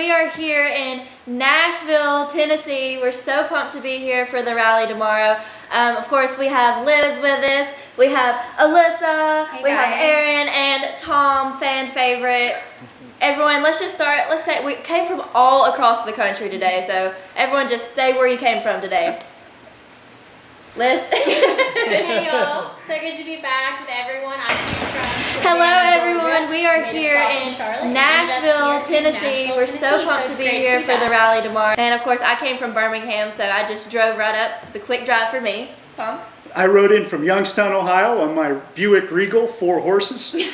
we are here in Nashville, Tennessee. We're so pumped to be here for the rally tomorrow. Of course, we have Liz with us, we have Alyssa, hey we guys. have Aaron and Tom, fan favorite. Everyone, let's just start. Let's say we came from all across the country today, so everyone just say where you came from today. Liz? Hey y'all, so good to be back with everyone. I came from Hello everyone, we are here in Nashville, Tennessee. We're so pumped to be here for the rally tomorrow. And of course I came from Birmingham, so I just drove right up. It's a quick drive for me. Tom? I rode in from Youngstown, Ohio on my Buick Regal, 4 horses. Hey,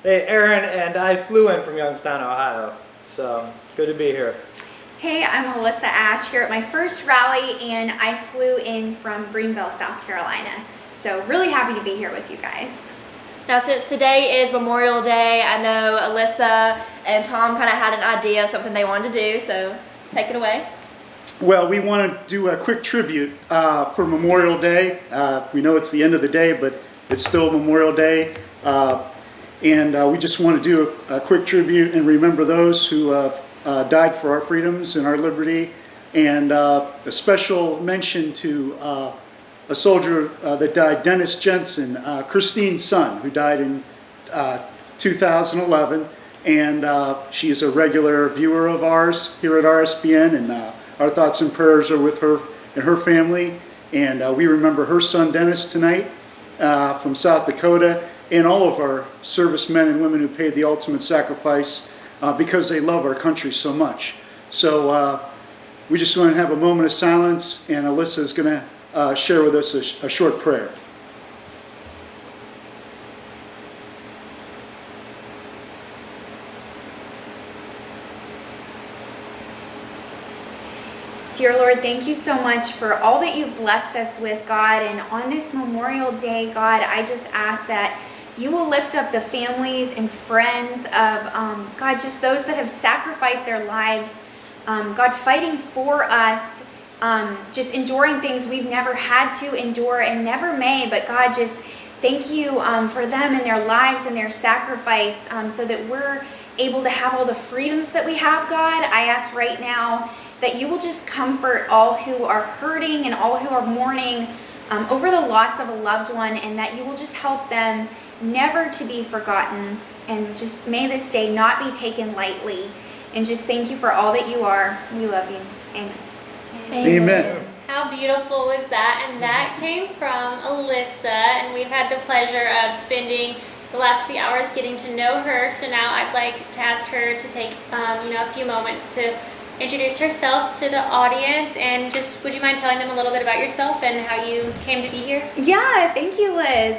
Aaron, and I flew in from Youngstown, Ohio, so good to be here. Hey, I'm Alyssa Ashe here at my first rally, and I flew in from Greenville, South Carolina. So really happy to be here with you guys. Now since today is Memorial Day, I know Alyssa and Tom kind of had an idea of something they wanted to do, so let's take it away. Well, we want to do a quick tribute for Memorial Day. We know it's the end of the day, but it's still Memorial Day. And we just want to do a quick tribute and remember those who have died for our freedoms and our liberty. And a special mention to a soldier that died, Dennis Jensen, Christine's son, who died in 2011. And she is a regular viewer of ours here at RSBN, and our thoughts and prayers are with her and her family. And we remember her son, Dennis, tonight from South Dakota, and all of our servicemen and women who paid the ultimate sacrifice because they love our country so much. So we just want to have a moment of silence, and Alyssa is going to share with us a short prayer. Dear Lord, thank you so much for all that you've blessed us with, God. And on this Memorial Day, God, I just ask that you will lift up the families and friends of, God, just those that have sacrificed their lives, God, fighting for us, just enduring things we've never had to endure and never may. But God, just thank you for them and their lives and their sacrifice so that we're able to have all the freedoms that we have, God. I ask right now that you will just comfort all who are hurting and all who are mourning over the loss of a loved one, and that you will just help them never to be forgotten, and just may this day not be taken lightly. And just thank you for all that you are. We love you. Amen. Amen. How beautiful was that? And that came from Alyssa, and we've had the pleasure of spending the last few hours getting to know her. So now I'd like to ask her to take a few moments to introduce herself to the audience, and just would you mind telling them a little bit about yourself and how you came to be here? Yeah, thank you, Liz.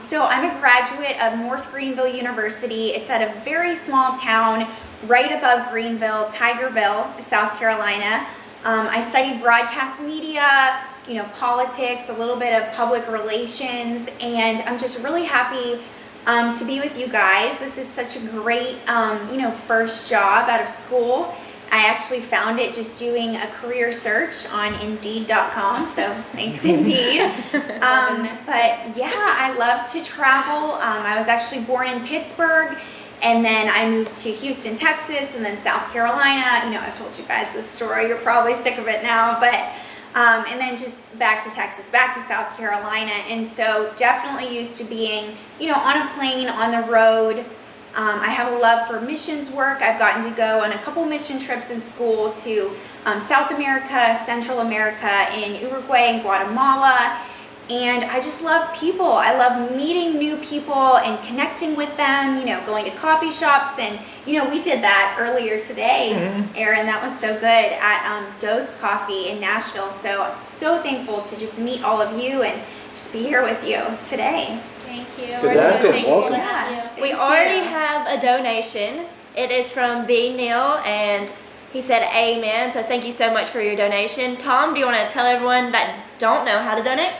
So I'm a graduate of North Greenville University. It's at a very small town right above Greenville, Tigerville, South Carolina. I studied broadcast media, politics, a little bit of public relations, and I'm just really happy to be with you guys. This is such a great, first job out of school. I actually found it just doing a career search on Indeed.com, so thanks Indeed. But yeah, I love to travel. I was actually born in Pittsburgh, and then I moved to Houston, Texas, and then South Carolina. I've told you guys this story. You're probably sick of it now, but and then just back to Texas, back to South Carolina. And so definitely used to being, on a plane, on the road. I have a love for missions work. I've gotten to go on a couple mission trips in school to South America, Central America, in Uruguay and Guatemala. And I just love people. I love meeting new people and connecting with them, going to coffee shops. And, we did that earlier today, Aaron. That was so good at Dose Coffee in Nashville. So I'm so thankful to just meet all of you and just be here with you today. Thank you. Good welcome. Welcome. Yeah. We already have a donation. It is from B. Neal, and he said amen, so thank you so much for your donation. Tom, do you want to tell everyone that don't know how to donate?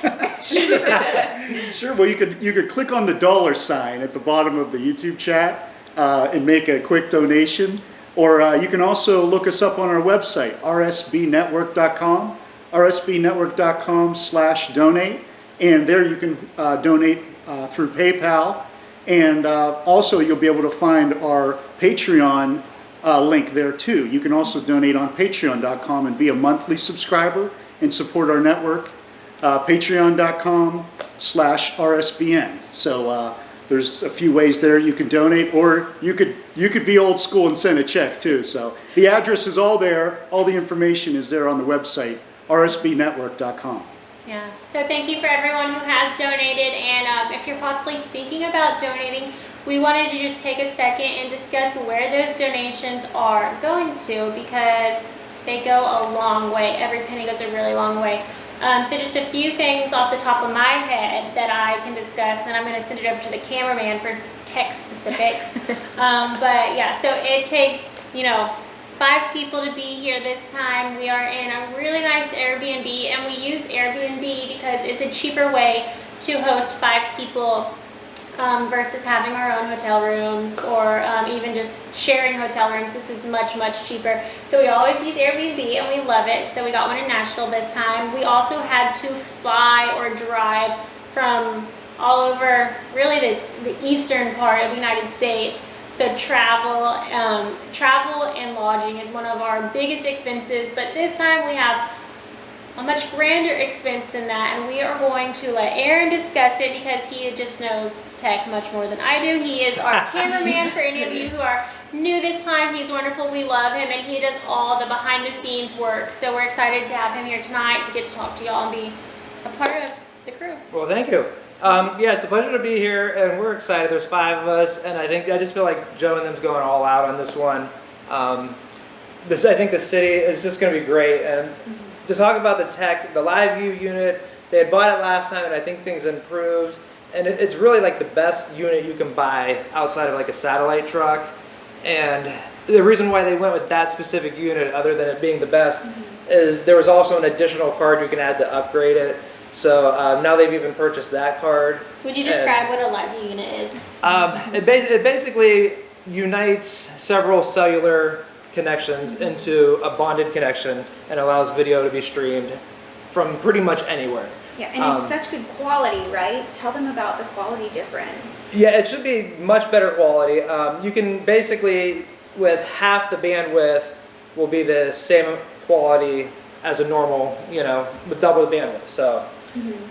Sure. Well, you could click on the $ at the bottom of the YouTube chat and make a quick donation. Or you can also look us up on our website, rsbnetwork.com, rsbnetwork.com/donate. And there you can donate through PayPal. And also you'll be able to find our Patreon link there too. You can also donate on patreon.com and be a monthly subscriber and support our network. Patreon.com/RSBN. So there's a few ways there you can donate, or you could be old school and send a check too. So the address is all there. All the information is there on the website, rsbnetwork.com. Yeah. So thank you for everyone who has donated, and if you're possibly thinking about donating, we wanted to just take a second and discuss where those donations are going to, because they go a long way. Every penny goes a really long way. So just a few things off the top of my head that I can discuss, and I'm going to send it over to the cameraman for tech specifics. But yeah, so it takes, 5 people to be here this time. We are in a really nice Airbnb, and we use Airbnb because it's a cheaper way to host 5 people versus having our own hotel rooms, or even just sharing hotel rooms. This is much, much cheaper. So we always use Airbnb, and we love it. So we got one in Nashville this time. We also had to fly or drive from all over, really the eastern part of the United States. So travel and lodging is one of our biggest expenses, but this time we have a much grander expense than that, and we are going to let Aaron discuss it because he just knows tech much more than I do. He is our cameraman for any of you who are new this time. He's wonderful. We love him, and he does all the behind the scenes work. So we're excited to have him here tonight to get to talk to y'all and be a part of the crew. Well, thank you. Yeah, it's a pleasure to be here, and we're excited. There's 5 of us, and I just feel like Joe and them's going all out on this one. I think the city is just going to be great, and to talk about the tech, the live view unit, they had bought it last time, and I think things improved, and it's really like the best unit you can buy outside of like a satellite truck. And the reason why they went with that specific unit, other than it being the best, is there was also an additional card you can add to upgrade it. So now they've even purchased that card. Would you describe what a live view unit is? It basically unites several cellular connections into a bonded connection and allows video to be streamed from pretty much anywhere. Yeah, and it's such good quality, right? Tell them about the quality difference. Yeah, it should be much better quality. You can basically, with half the bandwidth, will be the same quality as a normal, with double the bandwidth. So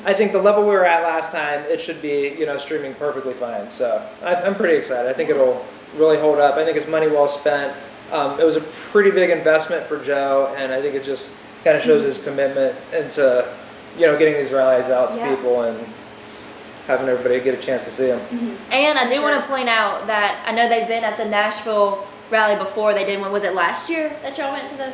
I think the level we were at last time, it should be, streaming perfectly fine. So I'm pretty excited. I think it'll really hold up. I think it's money well spent. It was a pretty big investment for Joe, and I think it just kind of shows his commitment into, getting these rallies out to people and having everybody get a chance to see them. And I do want to point out that I know they've been at the Nashville rally before. They did one, was it last year that y'all went to the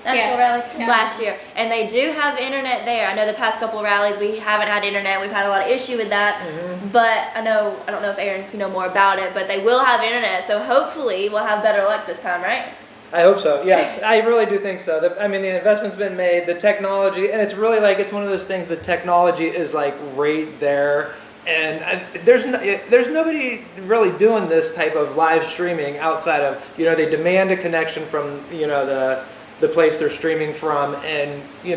Nashville rally? Yeah. Last year. And they do have internet there. I know the past couple of rallies we haven't had internet. We've had a lot of issue with that. But I don't know if Aaron, if you know more about it, but they will have internet. So hopefully we'll have better luck this time, right? I hope so. Yes, I really do think so. The investment's been made, the technology, and it's really like, it's one of those things, the technology is like right there. And there's nobody really doing this type of live streaming outside of, they demand a connection from, the place they're streaming from, and you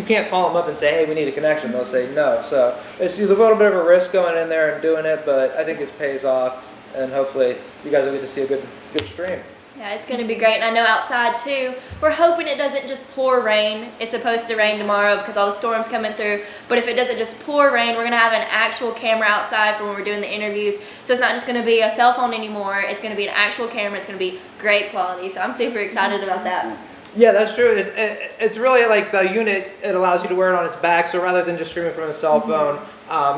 can't call them up and say, hey, we need a connection. They'll say no. So it's a little bit of a risk going in there and doing it, but I think it pays off, and hopefully you guys will get to see a good stream. Yeah, it's going to be great. And I know outside too, we're hoping it doesn't just pour rain. It's supposed to rain tomorrow because all the storms coming through. But if it doesn't just pour rain, we're going to have an actual camera outside for when we're doing the interviews. So it's not just going to be a cell phone anymore. It's going to be an actual camera. It's going to be great quality. So I'm super excited about that. Yeah, that's true. It's really like the unit, it allows you to wear it on its back. So rather than just streaming from a cell phone,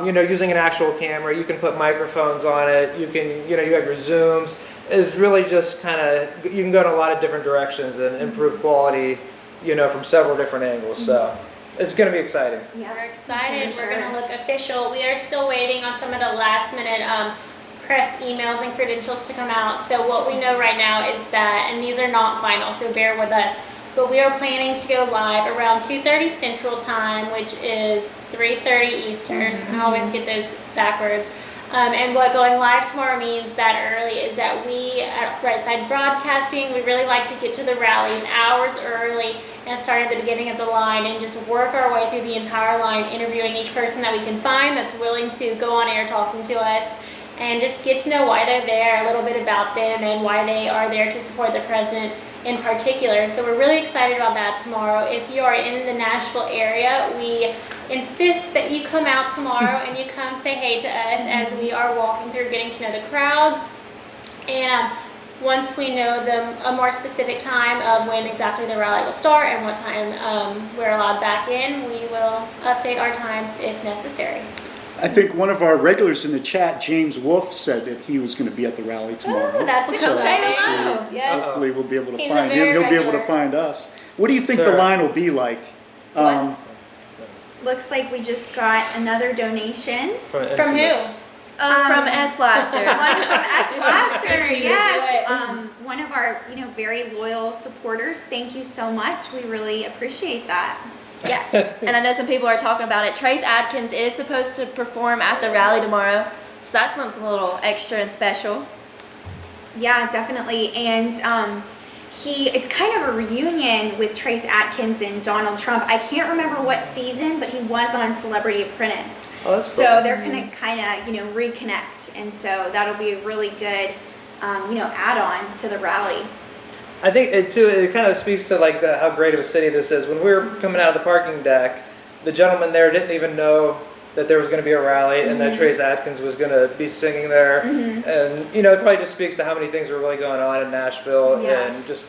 using an actual camera, you can put microphones on it. You can, you have your zooms. Is really just kind of, you can go in a lot of different directions and improve quality, from several different angles. So it's going to be exciting. Yeah, we're excited. We're going to look official. We are still waiting on some of the last minute press emails and credentials to come out. So what we know right now is that, and these are not final, so bear with us, but we are planning to go live around 2:30 Central Time, which is 3:30 Eastern. I always get those backwards. And what going live tomorrow means that early is that we at Right Side Broadcasting, we really like to get to the rallies hours early and start at the beginning of the line and just work our way through the entire line, interviewing each person that we can find that's willing to go on air talking to us. and just get to know why they're there, a little bit about them, and why they are there to support the president in particular. So we're really excited about that tomorrow. If you are in the Nashville area, we insist that you come out tomorrow and you come say hey to us as we are walking through, getting to know the crowds. And once we know a more specific time of when exactly the rally will start and what time we're allowed back in, we will update our times if necessary. I think one of our regulars in the chat, James Wolf, said that he was going to be at the rally tomorrow. Oh, that's Well, come say hello. Hopefully, Yes. hopefully we'll be able to He's a find him. very He'll be able to regular. find us. What do you think the Sure. line will be like? Looks like we just got another donation. From who? From S Blaster. One from S Blaster, She yes. was away. One of our, very loyal supporters. Thank you so much. We really appreciate that. Yeah, and I know some people are talking about it. Trace Adkins is supposed to perform at the rally tomorrow, so that's something a little extra and special. Yeah, definitely. And it's kind of a reunion with Trace Adkins and Donald Trump. I can't remember what season, but he was on Celebrity Apprentice. Oh, that's So cool. they're gonna kind of, reconnect, and so that'll be a really good, add-on to the rally. I think it kind of speaks to like how great of a city this is. When we were coming out of the parking deck, the gentleman there didn't even know that there was going to be a rally and that Trace Adkins was going to be singing there. And it probably just speaks to how many things are really going on in Nashville Yeah. and just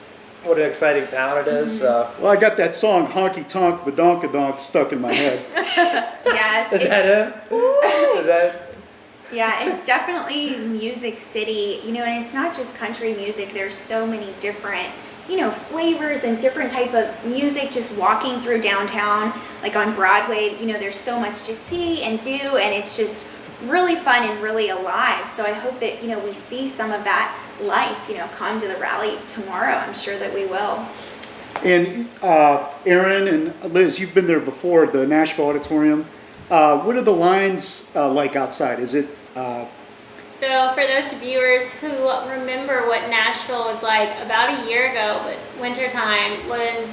what an exciting town it is. So. Well, I got that song "Honky Tonk Badonkadonk" stuck in my head. Yes. Is that him? Is that? Yeah, it's definitely Music City, and it's not just country music. There's so many different, flavors and different type of music just walking through downtown, like on Broadway. There's so much to see and do, and it's just really fun and really alive. So I hope that, we see some of that life, come to the rally tomorrow. I'm sure that we will. And Aaron and Liz, you've been there before, the Nashville Auditorium. What are the lines like outside? Is it? So for those viewers who remember what Nashville was like about a year ago, but wintertime, was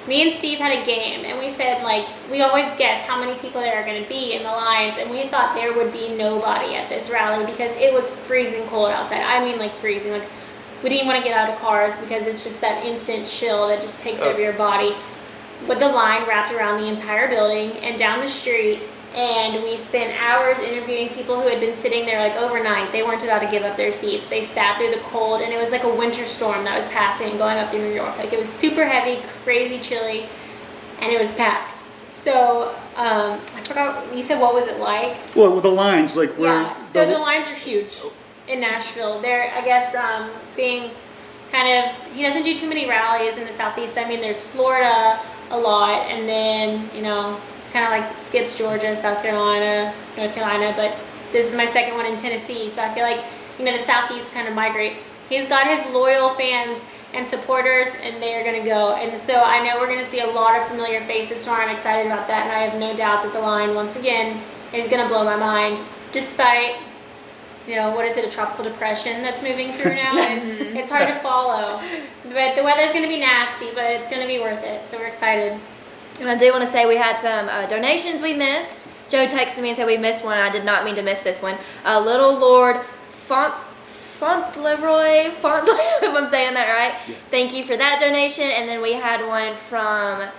me and Steve had a game, and we said, we always guess how many people there are going to be in the lines, and we thought there would be nobody at this rally because it was freezing cold outside. I mean, freezing. We didn't want to get out of cars because it's just that instant chill that just takes over your body. With the line wrapped around the entire building and down the street, and we spent hours interviewing people who had been sitting there overnight. They weren't about to give up their seats. They sat through the cold, and it was like a winter storm that was passing and going up through New York. It was super heavy, crazy chilly, and it was packed. So I forgot, you said what was it like? Well, with the lines, where? Yeah, so the lines are huge in Nashville. They're, I guess, being kind of, he doesn't do too many rallies in the Southeast. I mean, there's Florida a lot, and then, it's kind of skips Georgia, South Carolina, North Carolina, but this is my second one in Tennessee, so I feel like, the Southeast kind of migrates. He's got his loyal fans and supporters, and they are going to go, and so I know we're going to see a lot of familiar faces tomorrow. I'm excited about that, and I have no doubt that the line, once again, is going to blow my mind, despite, what is it, a tropical depression that's moving through now, and it's hard to follow, but the weather's going to be nasty, but it's going to be worth it, so we're excited. And I do want to say we had some donations we missed. Joe texted me and said we missed one. I did not mean to miss this one. Little Lord Fauntleroy, if I'm saying that right. Yes. Thank you for that donation. And then we had one from,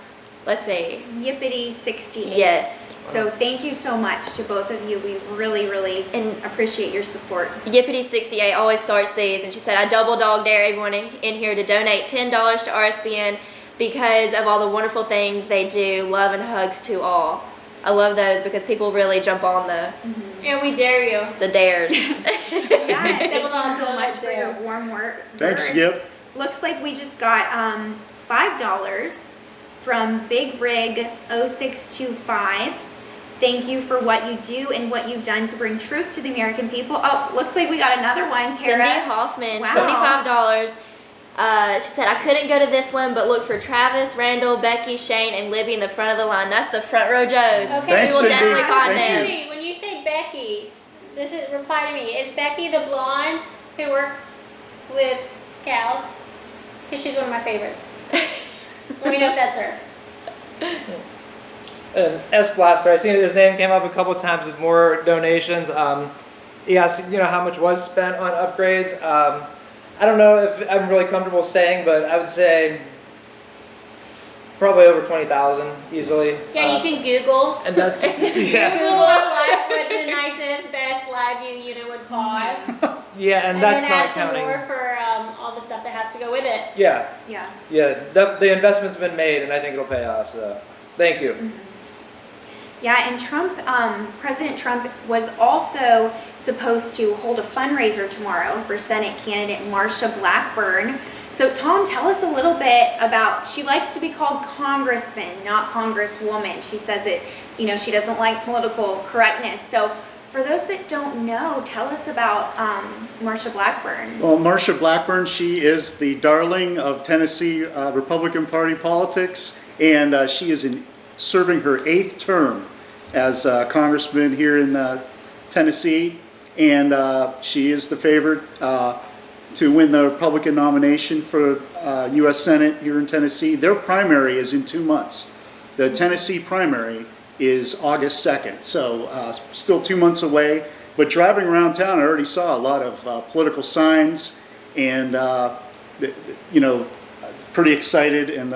let's see. Yippity 68. Yes. So thank you so much to both of you. We really, really appreciate your support. Yippity68 always starts these, and she said, I double dog dare everyone in here to donate $10 to RSBN because of all the wonderful things they do. Love and hugs to all. I love those because people really jump on And we dare you. the dares. Yeah, thank Double dog you so much right for there. your warm words. Thanks, Yip. Looks like we just got $5 from Big Rig 0625. Thank you for what you do and what you've done to bring truth to the American people. Oh, looks like we got another one, Tera. Cindy Hoffman, Wow. $25. She said, I couldn't go to this one, but look for Travis, Randall, Becky, Shane, and Libby in the front of the line. That's the front row Joes. Okay. Thanks, We will Cindy. definitely find Thank them. you. Cindy, when you say Becky, reply to me. Is Becky the blonde who works with cows? Because she's one of my favorites. Let me know if that's her. And S Blaster, I seen his name came up a couple times with more donations. he asked, how much was spent on upgrades. I don't know if I'm really comfortable saying, but I would say probably over 20,000 easily. Yeah, you can Google. And that's Google what the nicest, best live view unit would cost. Yeah, and that's then not add some counting. more for all the stuff that has to go with it. Yeah, Yeah. the investment's been made, and I think it'll pay off. So, thank you. Mm-hmm. Yeah, and President Trump was also supposed to hold a fundraiser tomorrow for Senate candidate Marsha Blackburn. So Tom, tell us a little bit about, she likes to be called Congressman, not Congresswoman. She says it, she doesn't like political correctness. So for those that don't know, tell us about Marsha Blackburn. Well, Marsha Blackburn, she is the darling of Tennessee Republican Party politics, and she is serving her 8th term as congressman here in Tennessee, and she is the favorite to win the Republican nomination for U.S. Senate here in Tennessee. Their primary is in 2 months. The Tennessee primary is August 2nd, so still 2 months away. But driving around town, I already saw a lot of political signs, and pretty excited. And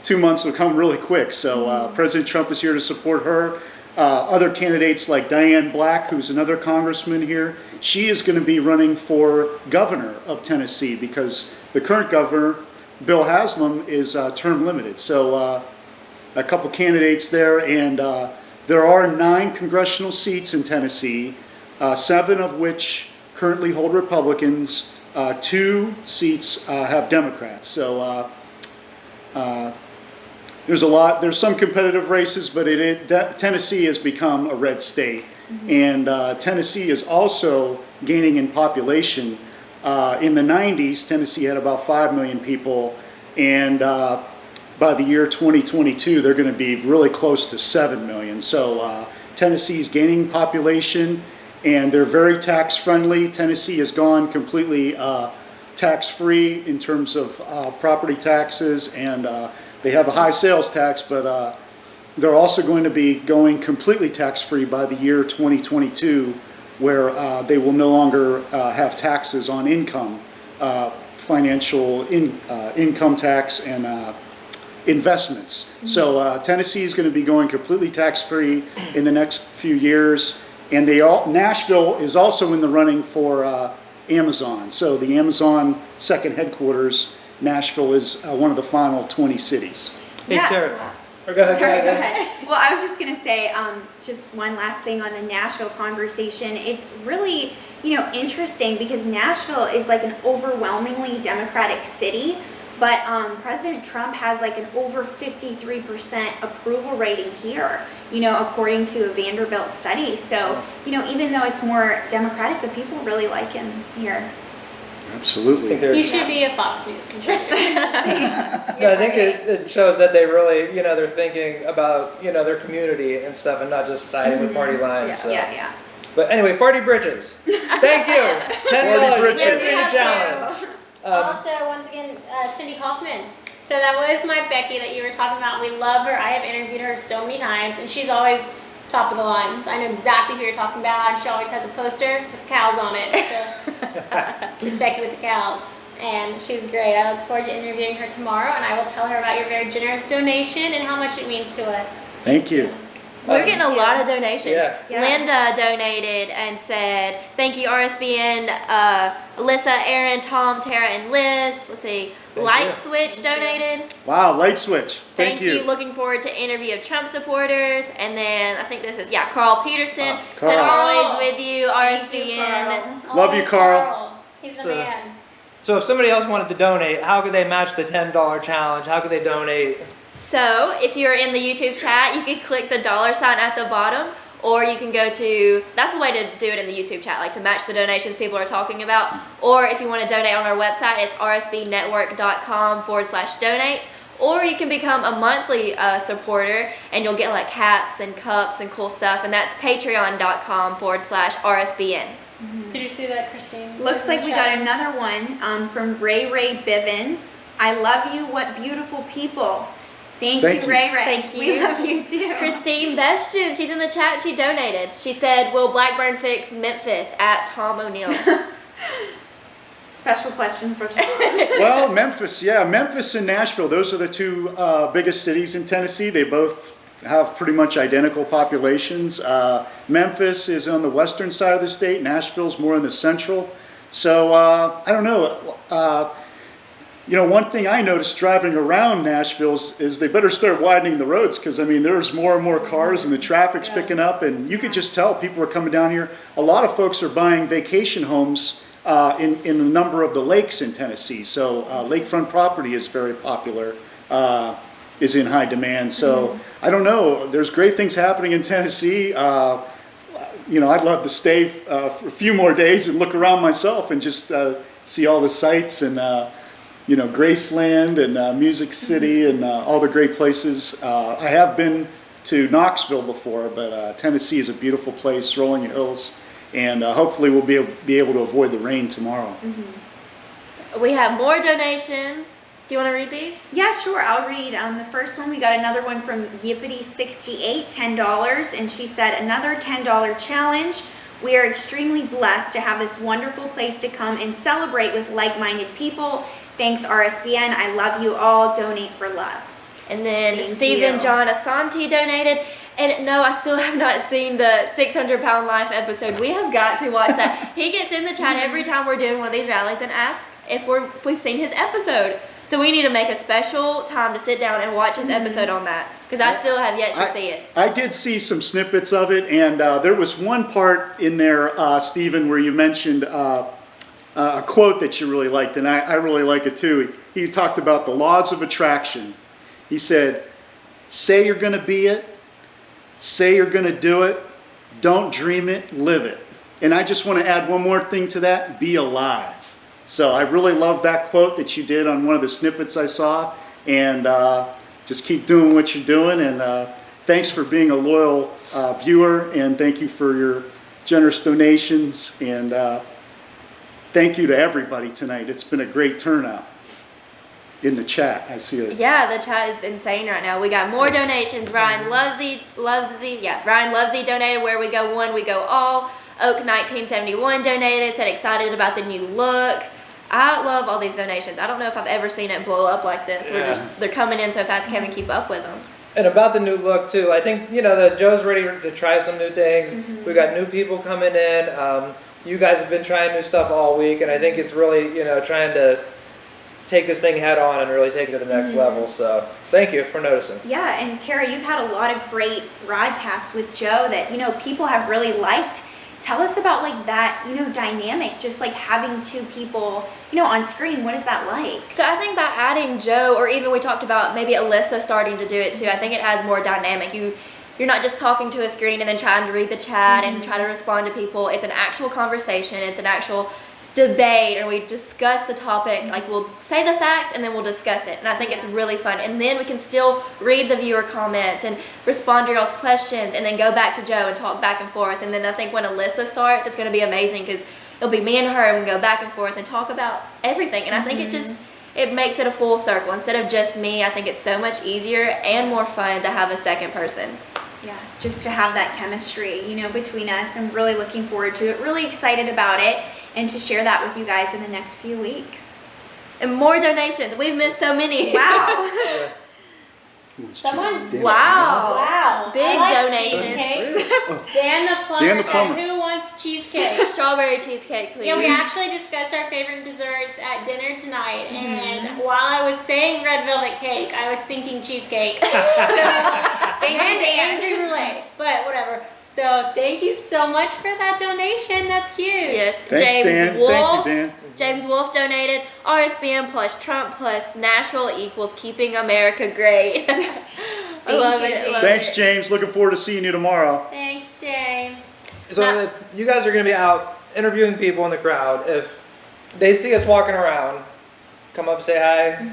2 months will come really quick. So President Trump is here to support her. Other candidates like Diane Black, who's another congressman here, she is going to be running for governor of Tennessee because the current governor, Bill Haslam, is term limited. So a couple candidates there, and there are 9 congressional seats in Tennessee, 7 of which currently hold Republicans, 2 seats have Democrats. So there's some competitive races, but Tennessee has become a red state. Mm-hmm. And Tennessee is also gaining in population. In the 90s, Tennessee had about 5 million people, and by the year 2022, they're going to be really close to 7 million. So Tennessee's gaining population, and they're very tax-friendly. Tennessee has gone completely tax-free in terms of property taxes, and they have a high sales tax, but they're also going to be going completely tax-free by the year 2022, where they will no longer have taxes on income, financial income tax, and investments. Mm-hmm. So Tennessee is going to be going completely tax-free in the next few years, and Nashville is also in the running for Amazon. So the Amazon second headquarters, Nashville, is one of the final 20 cities. Hey, Yeah. Tara. Or go ahead. Sorry, go ahead. Well, I was just going to say, just one last thing on the Nashville conversation. It's really, interesting because Nashville is like an overwhelmingly Democratic city, but President Trump has like an over 53% approval rating here, according to a Vanderbilt study. So, even though it's more Democratic, the people really like him here. Absolutely. You should be a Fox News contributor. I think it shows that they really, they're thinking about, their community and stuff, and not just siding with party lines. Yeah, so. yeah. But anyway, 40 bridges. Thank you. $10 bridges. Yes, challenge. Also, once again, Cindy Kaufman. So that was my Becky that you were talking about. We love her. I have interviewed her so many times, and she's always top of the line. So I know exactly who you're talking about. And she always has a poster with cows on it. So she's Becky with the cows. And she's great. I look forward to interviewing her tomorrow, and I will tell her about your very generous donation and how much it means to us. Thank you. We're getting a lot of donations. Yeah. Linda donated and said, thank you, RSBN, Alyssa, Aaron, Tom, Tera, and Liz. Let's see. Light Switch donated. Wow, Light Switch. Thank you. Looking forward to interview of Trump supporters. And then I think this is, Carl Peterson. Carl. Said always with you, Thank you, RSBN. Carl. Love you, Carl. He's the So- man. So if somebody else wanted to donate, how could they match the $10 challenge? How could they donate? So if you're in the YouTube chat, you could click the $ sign at the bottom, or you can go to, that's the way to do it in the YouTube chat, like to match the donations people are talking about. Or if you want to donate on our website, it's rsbnetwork.com/donate. Or you can become a monthly supporter, and you'll get like hats and cups and cool stuff, and that's patreon.com/RSBN. Did you see that, Christine? Looks like we got another one from Ray Bivens. I love you, what beautiful people. Thank Thank you, you. Ray Ray. Thank you. We love you too. Christine Bestian, she's in the chat and she donated. She said, will Blackburn fix Memphis at Tom O'Neill? Special question for Tom. Well, Memphis and Nashville, those are the two biggest cities in Tennessee. They both have pretty much identical populations. Memphis is on the western side of the state. Nashville's more in the central. So I don't know. One thing I noticed driving around Nashville is they better start widening the roads, because I mean there's more and more cars and the traffic's picking up, and you could just tell people are coming down here. A lot of folks are buying vacation homes in a number of the lakes in Tennessee. So lakefront property is very popular, is in high demand. So I don't know. There's great things happening in Tennessee. I'd love to stay for a few more days and look around myself and just see all the sights and Graceland and Music City and all the great places. I have been to Knoxville before, but Tennessee is a beautiful place, rolling hills. And hopefully we'll be able to avoid the rain tomorrow. We have more donations. Do you want to read these? Yeah, sure. I'll read. The first one, we got another one from Yippity68, $10. And she said, another $10 challenge. We are extremely blessed to have this wonderful place to come and celebrate with like-minded people. Thanks, RSBN. I love you all. Donate for love. And then Thank Stephen you. John Asante donated. And no, I still have not seen the 600 Pound Life episode. We have got to watch that. He gets in the chat every time we're doing one of these rallies and asks if we've seen his episode. So we need to make a special time to sit down and watch his episode on that, because I still have yet to see it. I did see some snippets of it, and there was one part in there, Stephen, where you mentioned a quote that you really liked, and I really like it too. He talked about the laws of attraction. He said, say you're going to be it, say you're going to do it, don't dream it, live it. And I just want to add one more thing to that, be alive. So I really love that quote that you did on one of the snippets I saw, and just keep doing what you're doing, and thanks for being a loyal viewer, and thank you for your generous donations, and thank you to everybody tonight. It's been a great turnout in the chat. I see it. Yeah, the chat is insane right now. We got more donations. Ryan Lovesy donated. Where we go one, we go all. Oak 1971 donated, said excited about the new look. I love all these donations. I don't know if I've ever seen it blow up like this. Yeah. They're coming in so fast, can't even keep up with them. And about the new look too, I think that Joe's ready to try some new things. We got new people coming in. You guys have been trying new stuff all week, and I think it's really trying to take this thing head on and really take it to the next level. So thank you for noticing. Yeah, and Tara, you've had a lot of great broadcasts with Joe that people have really liked. Tell us about like that, dynamic, just like having two people, on screen. What is that like? So I think by adding Joe, or even we talked about maybe Alyssa starting to do it too, I think it adds more dynamic. You're not just talking to a screen and then trying to read the chat and try to respond to people. It's an actual conversation. It's an actual debate, and we discuss the topic. Like, we'll say the facts and then we'll discuss it, and I think it's really fun. And then we can still read the viewer comments and respond to y'all's questions, and then go back to Joe and talk back and forth. And then I think when Alyssa starts, it's going to be amazing, because it'll be me and her, and we can go back and forth and talk about everything. And I think it makes it a full circle. Instead of just me, I think it's so much easier and more fun to have a second person. Yeah, just to have that chemistry, between us. I'm really looking forward to it, really excited about it, and to share that with you guys in the next few weeks. And more donations. We've missed so many. Wow. Someone. Wow. Big I like donation. cheesecake. Dan the plumber Dan the plumber. said, who wants cheesecake? Strawberry cheesecake, please. Yeah, we actually discussed our favorite desserts at dinner tonight, and while I was saying red velvet cake, I was thinking cheesecake. And angry roulette, but whatever. So thank you so much for that donation. That's huge. Yes, Thanks, James Dan. Wolf. Thank you, Dan. James Wolf donated. RSBN plus Trump plus Nashville equals keeping America great. I love it. I love Thanks, it. James. Looking forward to seeing you tomorrow. Thanks, James. So if you guys are going to be out interviewing people in the crowd, if they see us walking around, come up, say hi,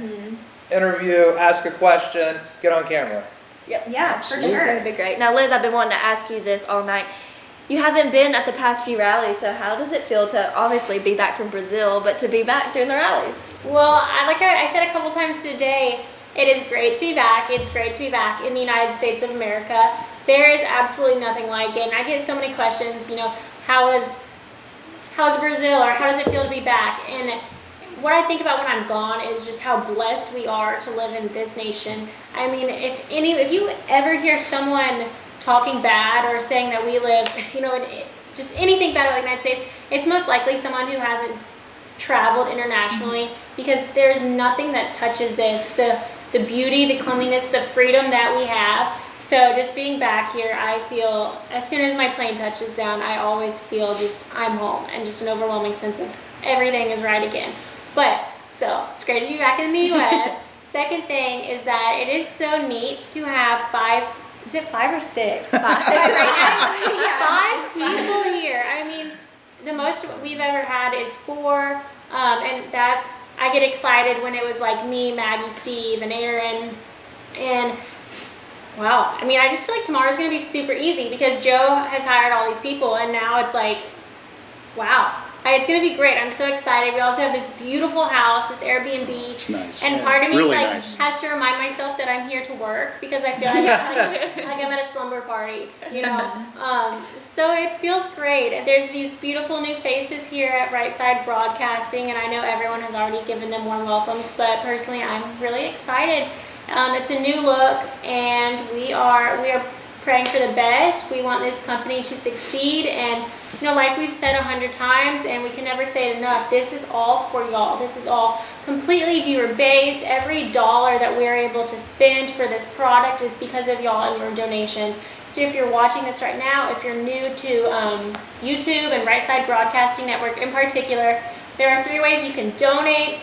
interview, ask a question, get on camera. Yep. Yeah, for It's sure. going to be great. Now, Liz, I've been wanting to ask you this all night. You haven't been at the past few rallies, so how does it feel to obviously be back from Brazil, but to be back doing the rallies? Well, like I said a couple times today, It is great to be back. It's great to be back in the United States of America. There is absolutely nothing like it. And I get so many questions, you know, how's Brazil, or how does it feel to be back? And what I think about when I'm gone is just how blessed we are to live in this nation. I mean, if you ever hear someone talking bad or saying that we live, you know, just anything bad about the United States, it's most likely someone who hasn't traveled internationally, because there's nothing that touches this, the beauty, the cleanliness, the freedom that we have. So just being back here, I feel, as soon as my plane touches down, I always feel just I'm home, and just an overwhelming sense of everything is right again. But, so, it's great to be back in the U.S. Second thing is that it is so neat to have 5 or 6? 5 people here. I mean, the most we've ever had is 4, and that's, I get excited when it was like me, Maggie, Steve, and Aaron, and wow. I mean, I just feel like tomorrow's going to be super easy because Joe has hired all these people, and now it's like, wow. It's going to be great. I'm so excited. We also have this beautiful house, this Airbnb. It's nice. And part of me really like nice. has to remind myself that I'm here to work, because I feel like I'm at a slumber party, you know. So it feels great. There's these beautiful new faces here at Right Side Broadcasting, and I know everyone has already given them warm welcomes, but personally I'm really excited. It's a new look, and we are praying for the best. We want this company to succeed, and you know, like we've said 100 times, and we can never say it enough, this is all for y'all. This is all completely viewer based. Every dollar that we're able to spend for this product is because of y'all and your donations. So if you're watching this right now, if you're new to YouTube and Right Side Broadcasting Network in particular, there are 3 ways you can donate.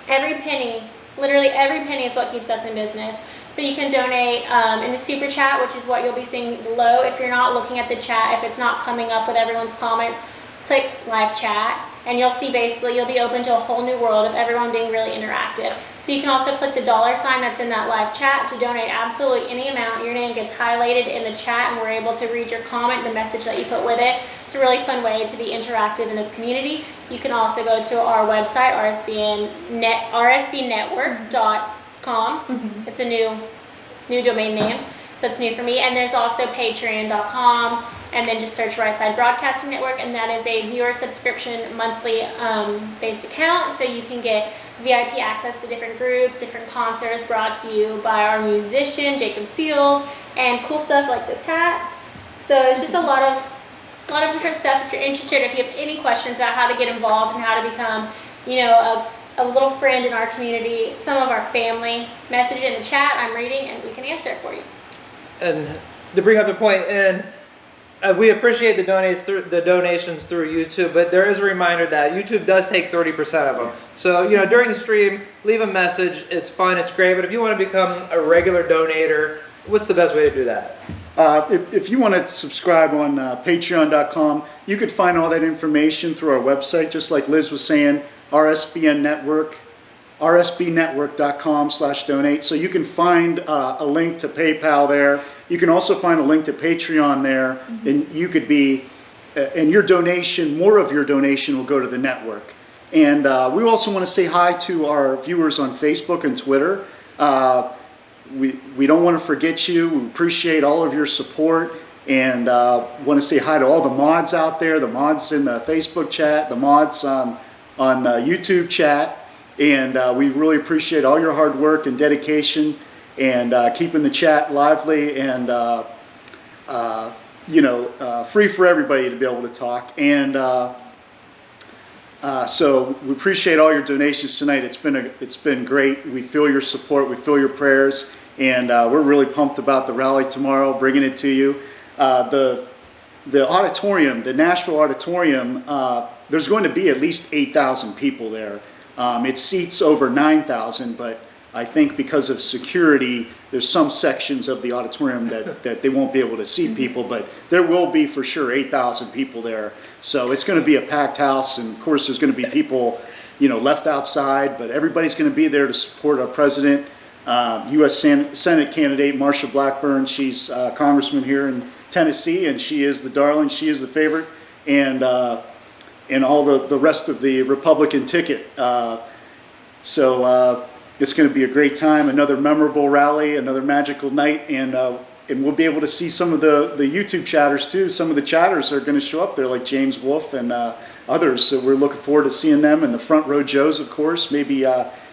Every penny, literally every penny, is what keeps us in business. So you can donate in the super chat, which is what you'll be seeing below. If you're not looking at the chat, if it's not coming up with everyone's comments, click live chat, and you'll see basically you'll be open to a whole new world of everyone being really interactive. So you can also click the $ sign that's in that live chat to donate absolutely any amount. Your name gets highlighted in the chat, and we're able to read your comment, the message that you put with it. It's a really fun way to be interactive in this community. You can also go to our website, rsbnetwork.com. It's a new domain name, so it's new for me. And there's also patreon.com, and then just search Right Side Broadcasting Network, and that is a viewer subscription monthly based account, so you can get VIP access to different groups, different concerts brought to you by our musician Jacob Seals, and cool stuff like this hat. So it's just a lot of different stuff. If you're interested, if you have any questions about how to get involved and how to become, you know, a little friend in our community, some of our family, message in the chat, I'm reading, and we can answer it for you. And to bring up the point, and we appreciate the donations through YouTube, but there is a reminder that YouTube does take 30% of them. So, you know, during the stream, leave a message. It's fun, it's great, but if you want to become a regular donator, what's the best way to do that? If you want to subscribe on patreon.com, you could find all that information through our website, just like Liz was saying, RSBN Network, rsbnetwork.com/donate. So you can find a link to PayPal there. You can also find a link to Patreon there, and you could be, and your donation, more of your donation will go to the network. And we also want to say hi to our viewers on Facebook and Twitter. We don't want to forget you. We appreciate all of your support, and want to say hi to all the mods out there, the mods in the Facebook chat, the mods on YouTube chat, and we really appreciate all your hard work and dedication, and keeping the chat lively and free for everybody to be able to talk. And so we appreciate all your donations tonight. It's been great. We feel your support. We feel your prayers, and we're really pumped about the rally tomorrow, bringing it to you. The auditorium, the Nashville auditorium, there's going to be at least 8,000 people there. It seats over 9,000, but I think because of security, there's some sections of the auditorium that they won't be able to seat people, but there will be for sure 8,000 people there. So it's going to be a packed house, and of course there's going to be people, left outside, but everybody's going to be there to support our president, U.S. Senate candidate Marsha Blackburn. She's a congressman here in Tennessee, and she is the darling, she is the favorite, and all the rest of the Republican ticket. So it's going to be a great time, another memorable rally, another magical night, and we'll be able to see some of the YouTube chatters too. Some of the chatters are going to show up there, like James Wolfe and others. So we're looking forward to seeing them, and the Front Row Joes, of course. Maybe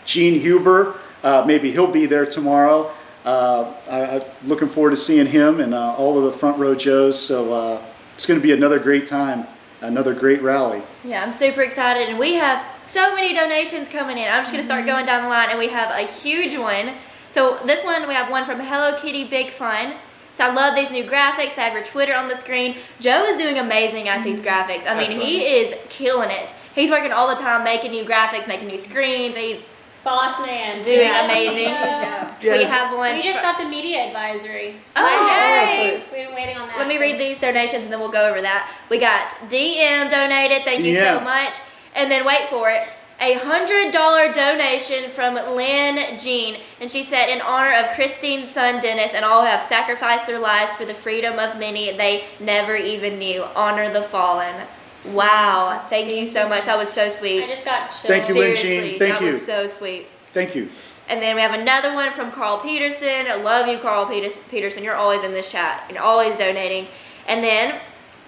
Gene Huber, maybe he'll be there tomorrow. I'm looking forward to seeing him and all of the Front Row Joes. So it's going to be another great time, another great rally. Yeah, I'm super excited, and we have so many donations coming in. I'm just going to start going down the line, and we have a huge one. So this one, we have one from Hello Kitty Big Fun. So I love these new graphics. They have your Twitter on the screen. Joe is doing amazing at these graphics. I mean, he is killing it. He's working all the time making new graphics, making new screens. He's boss man. doing amazing. Yeah. We have one. We just got the media advisory. Oh, yay! We've been waiting on that. Let me read these donations and then we'll go over that. We got DM donated. Thank you so DM. much. And then wait for it. A $100 donation from Lynn Jean. And she said, in honor of Christine's son Dennis and all who have sacrificed their lives for the freedom of many they never even knew. Honor the fallen. Wow. Thank you so much. That was so sweet. I just got chills. Thank you, Lynn Jean. Seriously, Thank you. that was so sweet. Thank you. And then we have another one from Carl Peterson. I love you, Carl Peterson. You're always in this chat and always donating. And then,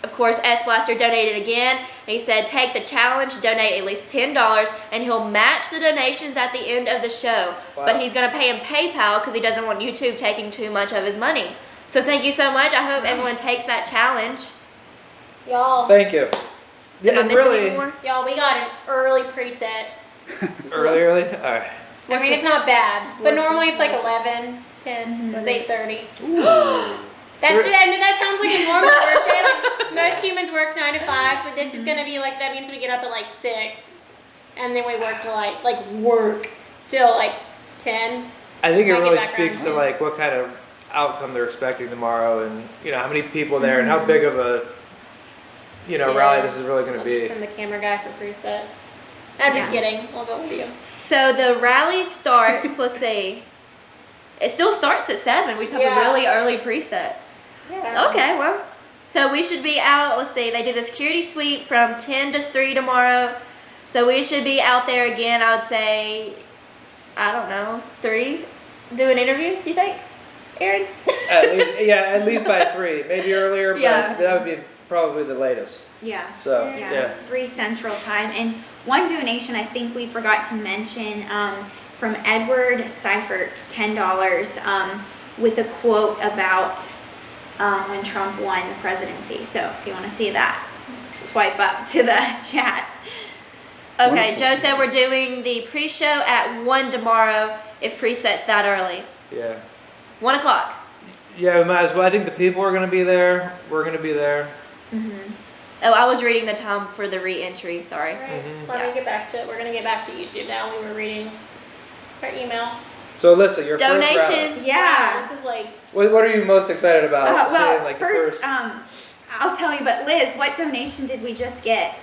of course, S Blaster donated again. And he said, take the challenge, donate at least $10, and he'll match the donations at the end of the show. Wow. But he's going to pay him PayPal because he doesn't want YouTube taking too much of his money. So thank you so much. I hope everyone takes that challenge. Y'all. Thank you. Did I and miss really, any more? Y'all, we got an early preset. early? All right. I mean, it's not bad, but what's normally the- it's like 11, 10, it's 8:30. That's We're- it. I mean, that sounds like a normal workday. Like, most humans work 9 to 5, but this is gonna be like, that means we get up at like 6, and then we work till work till like 10. I think it Might get really back speaks around. to like what kind of outcome they're expecting tomorrow, and how many people there, and how big of a rally this is really going to I'll just be. send the camera guy for preset. I'm just kidding. We'll go with you. So the rally starts, let's see. It still starts at 7. We just have Yeah. a really early preset. Yeah. Okay, well. So we should be out, let's see, they do the security sweep from 10 to 3 tomorrow. So we should be out there again, I would say, I don't know, 3, doing interviews, you think, Aaron? At least by 3, maybe earlier, but Yeah. that would be probably the latest. Yeah. So Yeah, 3 Central Time. And one donation I think we forgot to mention from Edward Seifert, $10, with a quote about when Trump won the presidency. So if you want to see that, swipe up to the chat. Okay, Wonderful. Joe said we're doing the pre-show at 1 tomorrow if preset's that early. Yeah. 1 o'clock. Yeah, we might as well. I think the people are going to be there. We're going to be there. Oh, I was reading the time for the re-entry, sorry. Right. Mhm. Let Yeah. me get back to it. We're gonna get back to YouTube now. We were reading our email. So Alyssa, your first rally. Donation. Yeah. Wow, this is like What are you most excited about? Well, seeing, like, the first, I'll tell you, but Liz, what donation did we just get?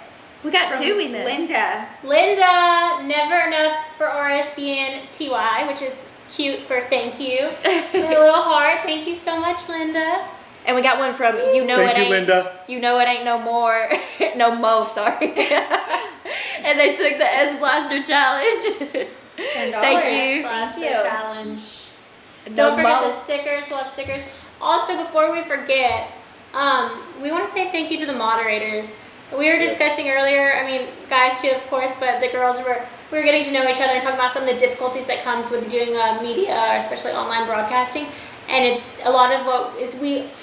We got From 2 we missed. Linda. Linda, never enough for RSBN TY, which is cute for thank you. With a little heart. Thank you so much, Linda. And we got one from You Know Thank It you, Ain't. Linda. You Know It Ain't No More. No Mo, sorry. And they took the S Blaster challenge. $10. Thank you. Blaster you. Challenge. No Don't forget Mo. the stickers. We'll have stickers. Also, before we forget, we want to say thank you to the moderators. We were discussing earlier, I mean, guys too, of course, but the girls we were getting to know each other and talking about some of the difficulties that comes with doing media, especially online broadcasting. And it's a lot of what is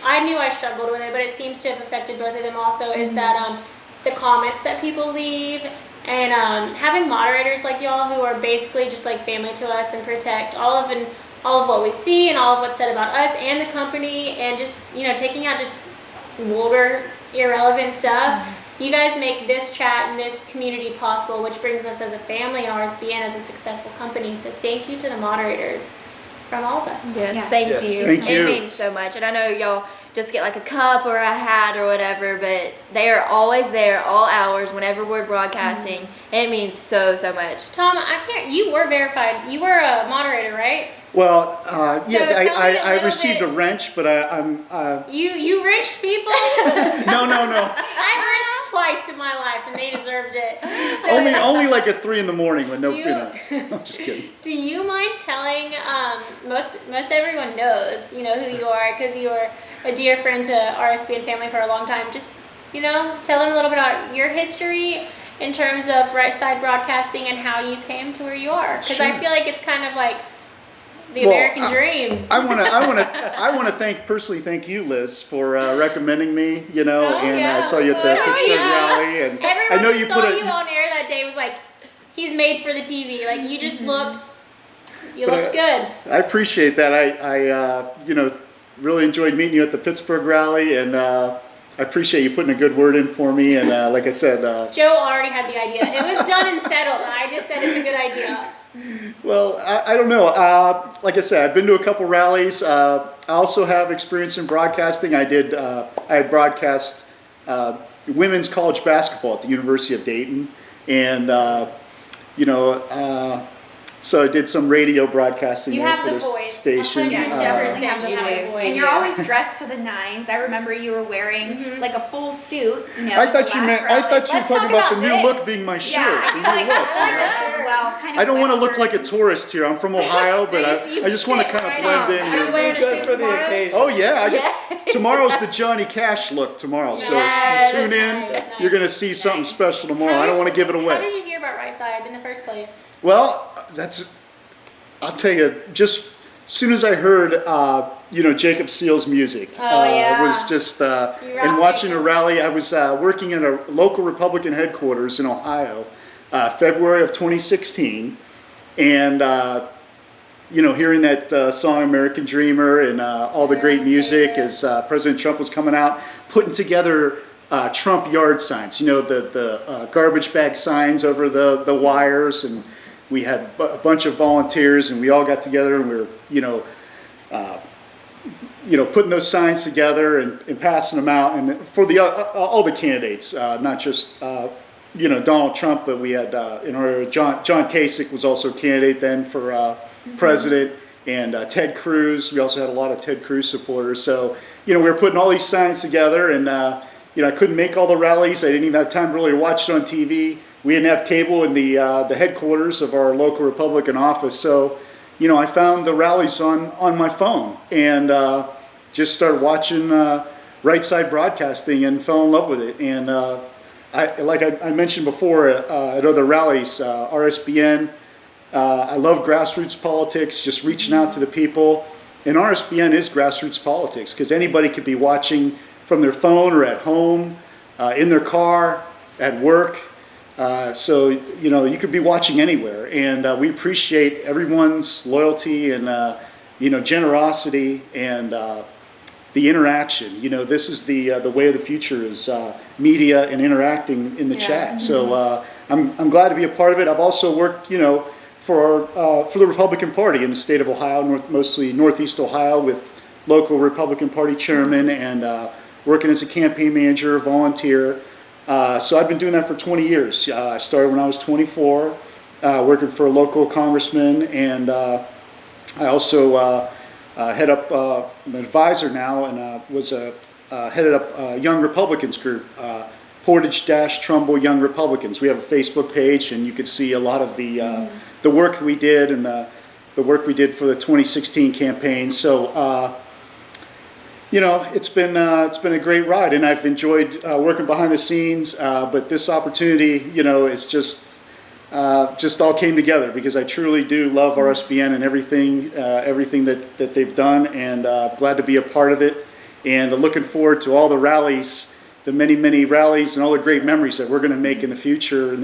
I knew I struggled with it, but it seems to have affected both of them also, is that the comments that people leave, and having moderators like y'all who are basically just like family to us and protect all of what we see and all of what's said about us and the company, and just taking out just vulgar, irrelevant stuff. You guys make this chat and this community possible, which brings us as a family and RSBN as a successful company. So thank you to the moderators from all of us. Yes, Yeah. thank Yes. you. Thank you. It means so much. And I know y'all just get like a cup or a hat or whatever, but they are always there all hours whenever we're broadcasting. It means so much. Tom, you were verified. You were a moderator, right? Well, yeah, tell me a I little received bit- a wrench, but I'm You reached people? no. I reached twice in my life, and they deserved it. So, Only like at 3 a.m. when no, I'm just kidding. do you mind telling, most everyone knows, who you are, because you are a dear friend to RSBN family for a long time. Just, tell them a little bit about your history in terms of Right Side Broadcasting and how you came to where you are. Because I feel like it's kind of like the American dream. I want to personally thank you, Liz, for recommending me. I saw you at the Pittsburgh rally, and everyone I know who you saw put you on air that day was like, he's made for the TV. Like you just looked good. I appreciate that. I really enjoyed meeting you at the Pittsburgh rally, and I appreciate you putting a good word in for me. And like I said, Joe already had the idea. It was done and settled. I just said it's a good idea. Well, I don't know. Like I said, I've been to a couple rallies. I also have experience in broadcasting. I had broadcast women's college basketball at the University of Dayton, and so I did some radio broadcasting there for the station. Yeah, definitely have the voice. And you're Yeah. always dressed to the nines. I remember you were wearing like a full suit. I thought you were talking about the new look being my shirt. Yeah, I the feel new like look. that's as well. Kind of I don't want to look Western. like a tourist here. I'm from Ohio, but I just want to kind of blend in Are you here. wearing a Just suit for the tomorrow? occasion. Oh yeah, Yeah. Tomorrow's the Johnny Cash look tomorrow, so Yes. tune in. Nice. You're gonna see something special tomorrow. I don't want to give it How away. did you hear about Right Side in the first place? Well, I'll tell you, just as soon as I heard, Jacob Seal's music, yeah. it was just, and watching a rally. I was working at a local Republican headquarters in Ohio, February of 2016, and hearing that song "American Dreamer" and all the great music as President Trump was coming out, putting together Trump yard signs. The garbage bag signs over the wires, and we had a bunch of volunteers, and we all got together, and we were, putting those signs together and passing them out, and for all the candidates, not just Donald Trump, but we had John Kasich was also a candidate then for president, and Ted Cruz. We also had a lot of Ted Cruz supporters. So we were putting all these signs together, and I couldn't make all the rallies. I didn't even have time really to watch it on TV. We didn't have cable in the headquarters of our local Republican office, so I found the rallies on my phone and just started watching Right Side Broadcasting and fell in love with it. And I mentioned before at other rallies, RSBN. I love grassroots politics, just reaching out to the people. And RSBN is grassroots politics because anybody could be watching from their phone or at home, in their car, at work. So you could be watching anywhere, and we appreciate everyone's loyalty and generosity and the interaction. This is the way of the future is media and interacting in the chat. So I'm glad to be a part of it. I've also worked for the Republican Party in the state of Ohio, mostly Northeast Ohio, with local Republican Party chairman and working as a campaign manager, volunteer. So I've been doing that for 20 years. I started when I was 24, working for a local congressman, and I also head up, I'm an advisor now, and headed up a Young Republicans group, Portage-Trumbull Young Republicans. We have a Facebook page, and you can see a lot of the work we did and the work we did for the 2016 campaign. So it's been a great ride, and I've enjoyed working behind the scenes. But this opportunity, is just all came together because I truly do love RSBN and everything that they've done, and glad to be a part of it. And looking forward to all the rallies, the many rallies, and all the great memories that we're going to make in the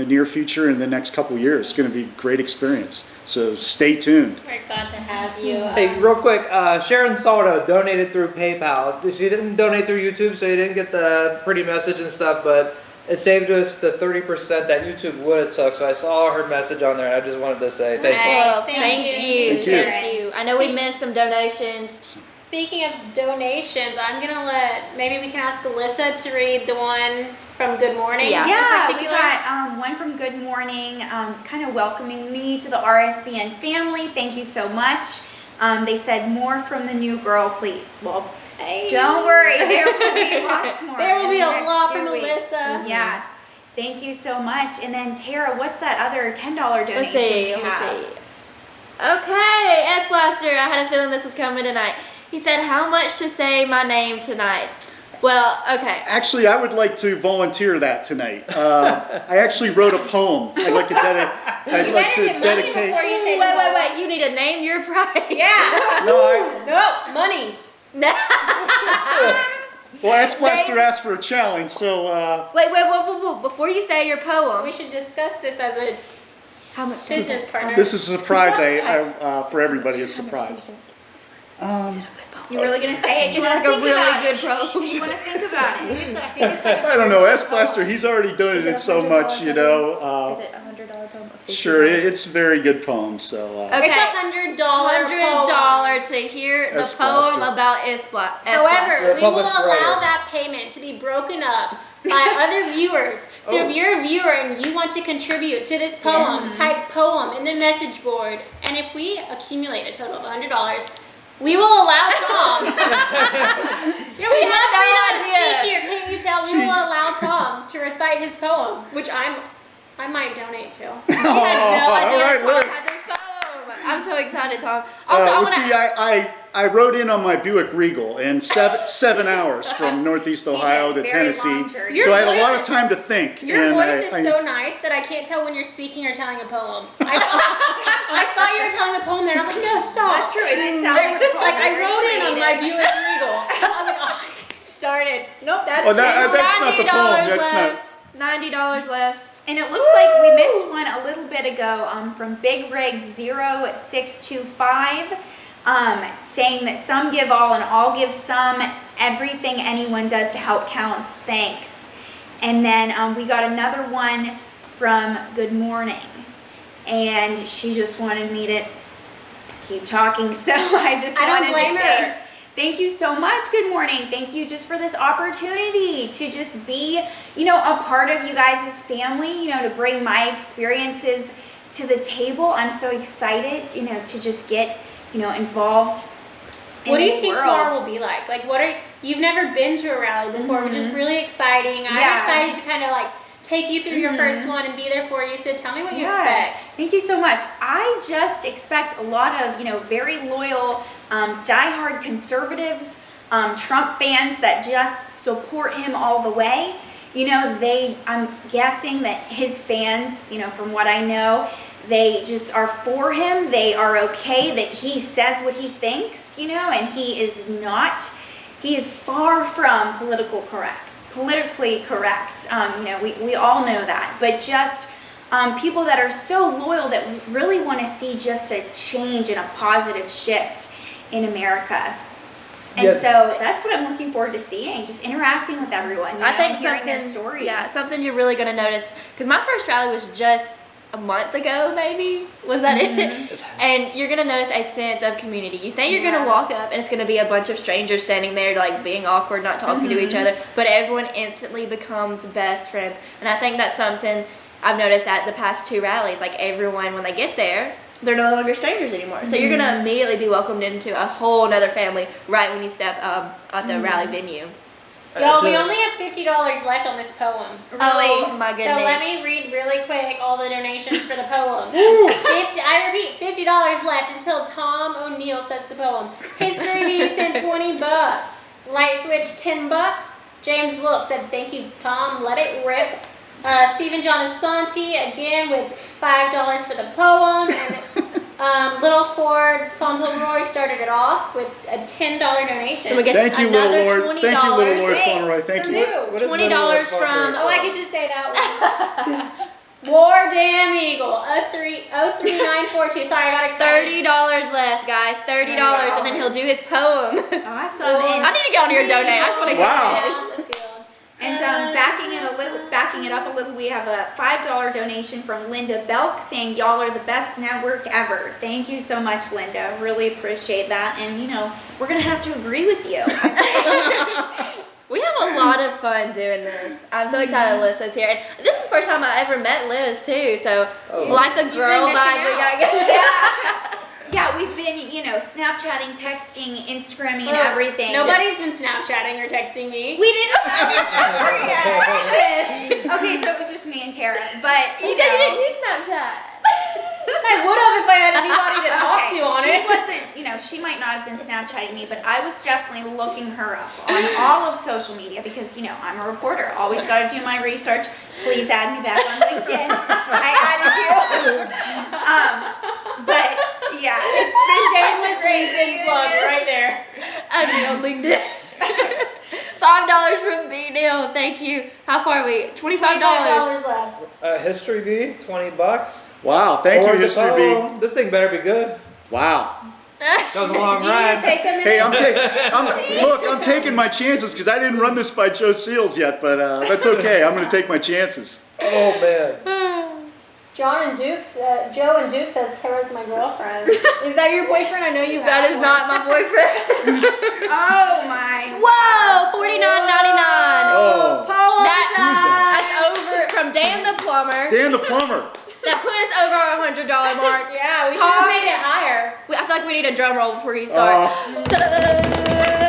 near future, in the next couple of years. It's going to be a great experience. So stay tuned. We're glad to have you. Hey, real quick, Sharon Saldo donated through PayPal. She didn't donate through YouTube, so you didn't get the pretty message and stuff, but it saved us the 30% that YouTube would have took. So I saw her message on there, and I just wanted to say thank you. Well, Thank thank you. you. Thank you. Thank you. I know we missed some donations. Speaking of donations, I'm gonna maybe we can ask Alyssa to read the one from Good Morning. Yeah. in Yeah, we particular. got one from Good Morning, kind of welcoming me to the RSBN family. Thank you so much. They said, more from the new girl, please. Well, Hey. Don't worry, there will be lots more. There will in be the a next lot few from weeks. Alyssa. Yeah. Thank you so much. And then Tara, what's that other $10 donation Let's see, you let have? me see. Okay, S Blaster, I had a feeling this was coming tonight. He said, how much to say my name tonight? Well, okay. Actually, I would like to volunteer that tonight. I actually wrote a poem. I'd like to dedicate. Before you say Wait, you need to name your prize. Yeah. No, Money. well, S Blaster asked for a challenge, so. Wait, before you say your poem. We should discuss this as a How much? business partner. This is a surprise. For everybody, a surprise. You really gonna say it? You It's like wanna a think really about good it. poem. You wanna think about it. I think it's like I don't know, S Blaster, he's already done Is it it in a so $100 much, you know. Is it $100 poem? Or $50? Sure, it's a very good poem, so. Okay. It's $100 $100 to hear the S poem Blaster. about S Blaster. However, we will published allow writer. that payment to be broken up by other viewers. So if you're a viewer and you want to contribute to this poem, type poem in the message board. And if we accumulate a total of $100, we will allow Tom. We have no freedom of idea. speech here, can't you tell? We will allow Tom to recite his poem, which I might donate to. He has no idea All right, Tom Liz. had this poem. I'm so excited, Tom. Also, I Well, want see, I rode in on my Buick Regal in 7 hours from Northeast Ohio to Very Tennessee, long journey. so I had a Your lot voice- of time to think. Your and voice I, is so nice that I can't tell when you're speaking or telling a poem. I thought you were telling a poem there, and I was like, no, stop. That's true. It did sound like a poem. Like I Very rode in on my creative. Buick Regal. I was like, oh, started. Nope, that's Oh, that's not the poem. $90 That's not. left. $90 left. And it looks like we missed one a little bit ago from Big Rig 0625, saying that some give all and all give some. Everything anyone does to help counts. Thanks. And then we got another one from Good Morning, and she just wanted me to keep talking, so I just I don't wanted blame to say her. thank you so much. Good morning. Thank you just for this opportunity to just be, you know, a part of you guys' family, you know, to bring my experiences to the table. I'm so excited, you know, to just get, you know, involved in What do you this think world. tomorrow will be like? Like, you've never been to a rally before, which is really exciting. I'm Yeah. excited to kind of like take you through your first one and be there for you. So tell me what you Yeah. expect. Thank you so much. I just expect a lot of, you know, very loyal, diehard conservatives, Trump fans that just support him all the way. You know, I'm guessing that his fans, you know, from what I know, they just are for him. They are okay that he says what he thinks, you know, and he is far from politically correct. You know, we all know that, but just people that are so loyal that really want to see just a change and a positive shift in America. And Yeah. so that's what I'm looking forward to seeing, just interacting with everyone, you know, I think and hearing their something, stories. yeah, something you're really gonna notice, because my first rally was just a month ago, maybe, was that it? And you're gonna notice a sense of community. You think you're gonna walk up and it's gonna be a bunch of strangers standing there, like being awkward, not talking to each other, but everyone instantly becomes best friends. And I think that's something I've noticed at the past 2 rallies. Like everyone, when they get there, they're no longer strangers anymore. So you're gonna immediately be welcomed into a whole nother family right when you step at the rally venue. Y'all, we only have $50 left on this poem. Oh my goodness. So let me read really quick all the donations for the poem. I repeat, $50 left until Tom O'Neill says the poem. History Bee sent $20. Light Switch $10. James Wolf said, thank you, Tom. Let it rip. Stephen John Asante again with $5 for the poem. And Little Ford Fauntleroy started it off with a $10 donation. And we get Thank you, Little another Lord. $20. Thank you, Little Lord Hey, Fauntleroy. Thank for you. you. What is $20 Little Lord from- Fauntleroy? Oh, I could just say that one. War Damn Eagle, 03942. Sorry, I got excited. $30 left, guys. $30, and then he'll do his poem. Awesome. I need to get on here and donate. I just want to Wow. get this. Down the field. And backing it up a little, we have a $5 donation from Linda Belk saying y'all are the best network ever. Thank you so much, Linda. Really appreciate that. And you know, we're gonna have to agree with you. We have a lot of fun doing this. I'm so excited Alyssa's here. And this is the first time I ever met Liz, too. So, Oh. like the girl been vibe we missing got going. Yeah, we've been, you know, Snapchatting, texting, Instagramming, everything. Nobody's been Snapchatting or texting me. We didn't Okay, so it was just me and Tara, but You said you didn't use Snapchat. I would have if I had anybody to talk to on she it. wasn't, you know, she might not have been Snapchatting me, but I was definitely looking her up on all of social media because, you know, I'm a reporter. Always got to do my research. Please add me back on LinkedIn. I added you. But yeah, it's been such a great LinkedIn plug right there. I'd be on LinkedIn. $5 from B Neil. Thank you. How far are we? $25. $5 left. History B, $20. Wow, thank you, Or the History B. poem. This thing better be good. Wow. That was a long Do you need to ride. take a minute? Hey, I'm taking my chances because I didn't run this by Joe Seals yet, but that's okay. I'm going to take my chances. Oh man. John and Duke, Joe and Duke says Tara's my girlfriend. Is that your boyfriend? I know you have That is one. not my boyfriend. Oh my. Whoa, $49.99. Oh, That's over from Dan the plumber. Dan the plumber. That put us over our $100 mark. Yeah, we should Tom? have made it higher. I feel like we need a drum roll before you start. Is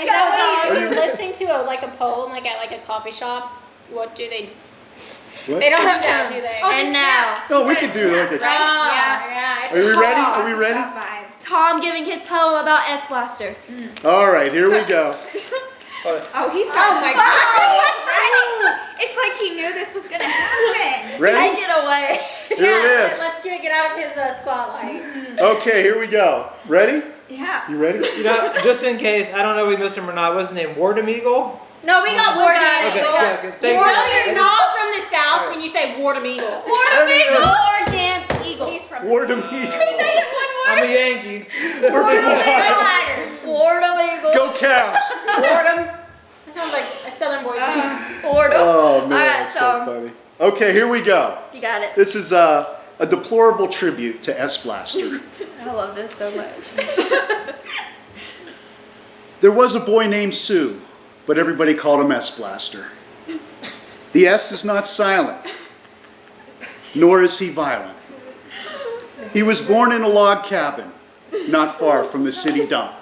that Are when you- you're listening to a poem like at like a coffee shop? What do they? What? They don't do that, do they? And now, No, we could do Right? it. Yeah. yeah. Are we ready? Are we Shop ready? vibes. Tom giving his poem about S Blaster. All right, here we go. Oh, he's Oh my God. Ready. It's like he knew this was gonna happen. Ready? Take it away. Here it is. Let's get out of his spotlight. Okay, here we go. Ready? Yeah. You ready? You know, just in case, I don't know if we missed him or not. What's his name? Wardham Eagle? No, we got Wardham Okay, Eagle. good. Thank You're you. not from the South when you say Wardham Eagle. Wardham Eagle. Wardham Eagle. He's from Wardham Eagle. I'm a Yankee. We're from Ohio. Tigers. Fordham Eagle. Go Cavs. Wardham. That sounds like a Southern boy's name. Fordham. Oh man, All right, that's so Tom. funny. Okay, here we go. You got it. This is a deplorable tribute to S Blaster. I love this so much. There was a boy named Sue, but everybody called him S Blaster. The S is not silent, nor is he violent. He was born in a log cabin, not far from the city dump.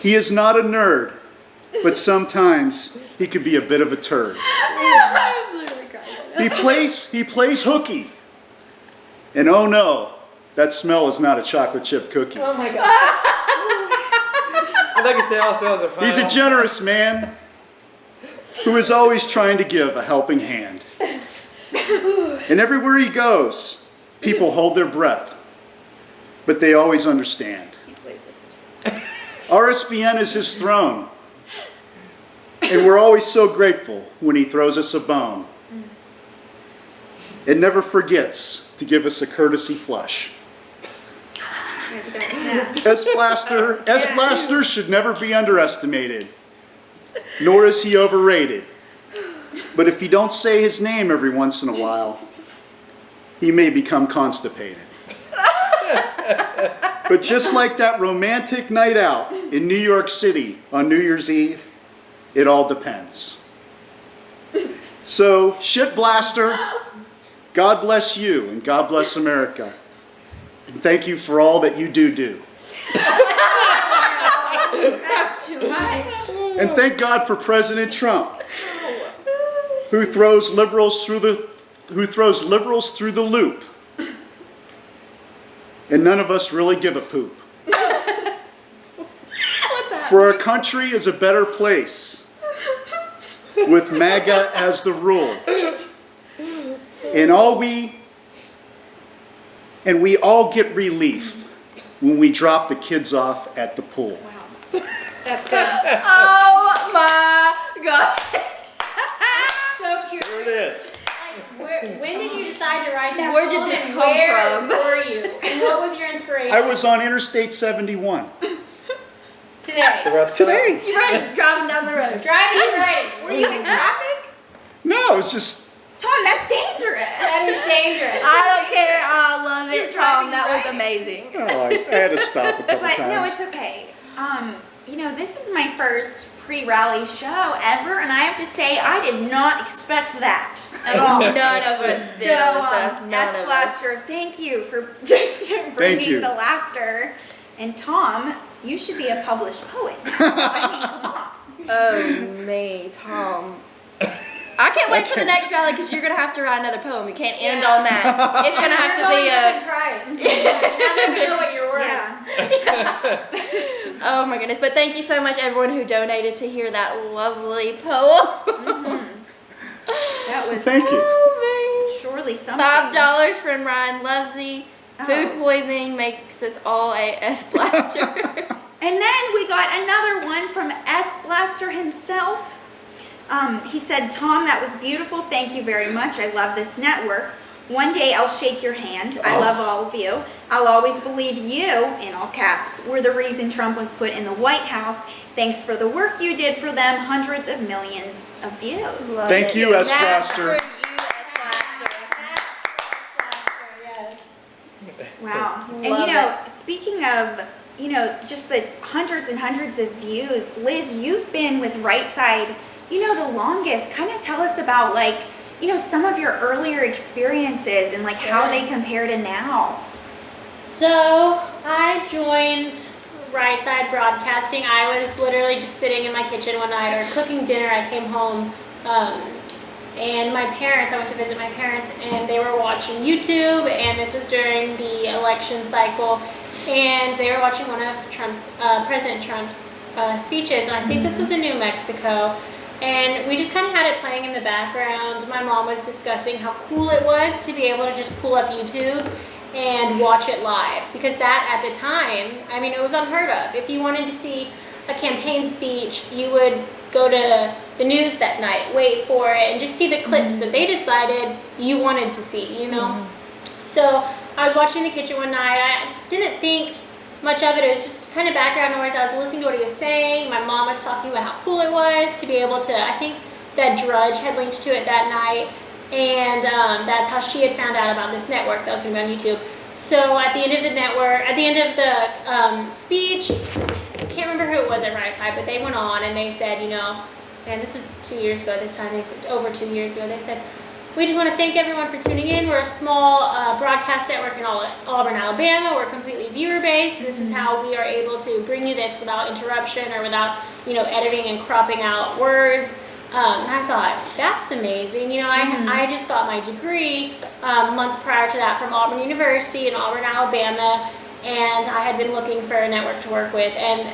He is not a nerd, but sometimes he could be a bit of a turd. He plays hooky. And oh no, that smell is not a chocolate chip cookie. Oh my God. I'd like to say also as a final. He's a generous man who is always trying to give a helping hand. And everywhere he goes, people hold their breath, but they always understand. RSBN is his throne, and we're always so grateful when he throws us a bone. It never forgets to give us a courtesy flush. S Blaster should never be underestimated, nor is he overrated. But if you don't say his name every once in a while, he may become constipated. But just like that romantic night out in New York City on New Year's Eve, it all depends. So, Shit Blaster, God bless you and God bless America. And thank you for all that you do. That's too much. And thank God for President Trump, who throws liberals through the loop. And none of us really give a poop. For our country is a better place with MAGA as the rule. And we all get relief when we drop the kids off at the pool. That's good. Oh my God. So curious. Here it is. When did you decide to write that? Where did poem, this and come where from? were you? And what was your inspiration? I was on Interstate 71. Today. The rest Today? You were driving down the road. Driving and writing. Were you in traffic? No, it's just, Tom, that's dangerous. That is dangerous. I don't care. I love You're it, driving Tom. That was right. amazing. oh, I had to stop a couple But times. no, it's okay. you know, this is my first pre-rally show ever, and I have to say, I did not expect that at all. None of us did. So, S. Blaster, thank you for just bringing the laughter. And Tom, you should be a published poet. I mean, come on. Oh, me, Tom. I can't wait for the next rally because you're going to have to write another poem. You can't end on that. It's going to have to be a... Now you know what you're worth. Yeah. Oh my goodness. But thank you so much, everyone who donated to hear that lovely poem. That was Thank you. surely something. $5 from Ryan Lovesy. Food poisoning makes us all a S Blaster. And then we got another one from S. Blaster himself. He said, Tom, that was beautiful. Thank you very much. I love this network. One day I'll shake your hand. I love all of you. I'll always believe you, in all caps, were the reason Trump was put in the White House. Thanks for the work you did for them. Hundreds of millions of views. Thank you, S. Blaster. Wow. And you know, speaking of, you know, just the hundreds and hundreds of views, Liz, you've been with Right Side, you know, the longest. Kind of tell us about, like, you know, some of your earlier experiences and like how they compare to now. So I joined Right Side Broadcasting. I was literally just sitting in my kitchen one night or cooking dinner. I came home and my parents, I went to visit my parents, and they were watching YouTube, and this was during the election cycle, and they were watching one of President Trump's speeches, and I think this was in New Mexico, and we just kind of had it playing in the background. My mom was discussing how cool it was to be able to just pull up YouTube and watch it live, because that at the time, I mean, it was unheard of. If you wanted to see a campaign speech, you would go to the news that night, wait for it, and just see the clips that they decided you wanted to see, you know? So I was watching the kitchen one night. I didn't think much of it. It was just kind of background noise. I was listening to what he was saying. My mom was talking about how cool it was to be able to, I think that Drudge had linked to it that night, and that's how she had found out about this network that was going to be on YouTube. So at the end of the network, at the end of the speech, I can't remember who it was at Right Side, but they went on and they said, you know, and this was 2 years ago this time, they said, over 2 years ago, they said, we just want to thank everyone for tuning in. We're a small broadcast network in Auburn, Alabama. We're completely viewer-based. This is how we are able to bring you this without interruption or without, you know, editing and cropping out words. And I thought, that's amazing. You know, I just got my degree months prior to that from Auburn University in Auburn, Alabama, and I had been looking for a network to work with, and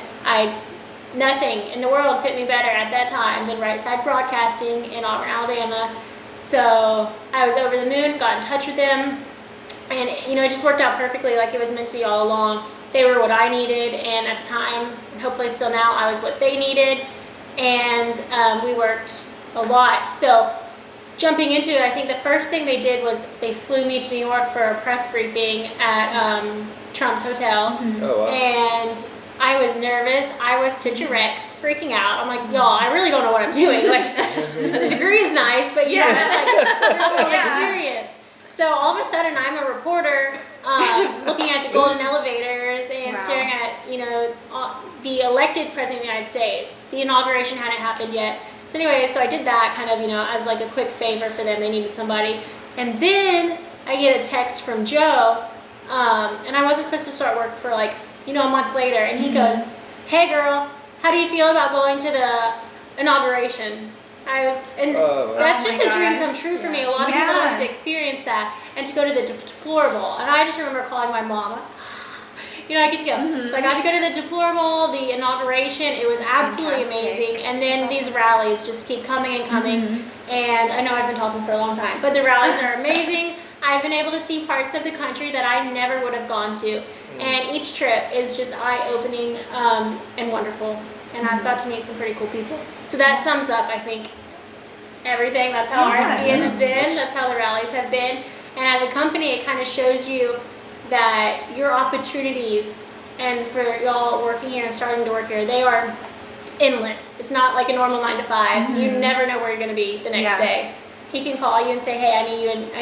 nothing in the world fit me better at that time than Right Side Broadcasting in Auburn, Alabama. So I was over the moon, got in touch with them, and you know, it just worked out perfectly, like it was meant to be all along. They were what I needed, and at the time, and hopefully still now, I was what they needed, and we worked a lot. So jumping into it, I think the first thing they did was they flew me to New York for a press briefing at Trump's hotel. Oh, wow. And I was nervous. I was to direct, freaking out. I'm like, y'all, I really don't know what I'm doing. Like, the degree is nice, but you know, that's like experience. So all of a sudden, I'm a reporter looking at the golden elevators and staring at, you know, the elected president of the United States. The inauguration hadn't happened yet. So anyway, so I did that kind of, you know, as like a quick favor for them. They needed somebody. And then I get a text from Joe, and I wasn't supposed to start work for like, you know, a month later. And he goes, hey girl, how do you feel about going to the inauguration? That's just a dream come true for me. A lot of people have to experience that, and to go to the deplorable. And I just remember calling my mom. You know, I get to go. So I got to go to the deplorable, the inauguration. It was absolutely amazing. And then these rallies just keep coming and coming. And I know I've been talking for a long time, but the rallies are amazing. I've been able to see parts of the country that I never would have gone to. And each trip is just eye-opening and wonderful. And I've got to meet some pretty cool people. So that sums up, I think, everything. That's how RSBN has been. That's how the rallies have been. And as a company, it kind of shows you that your opportunities, and for y'all working here and starting to work here, they are endless. It's not like a normal 9 to 5. You never know where you're going to be the next day. He can call you and say, hey, I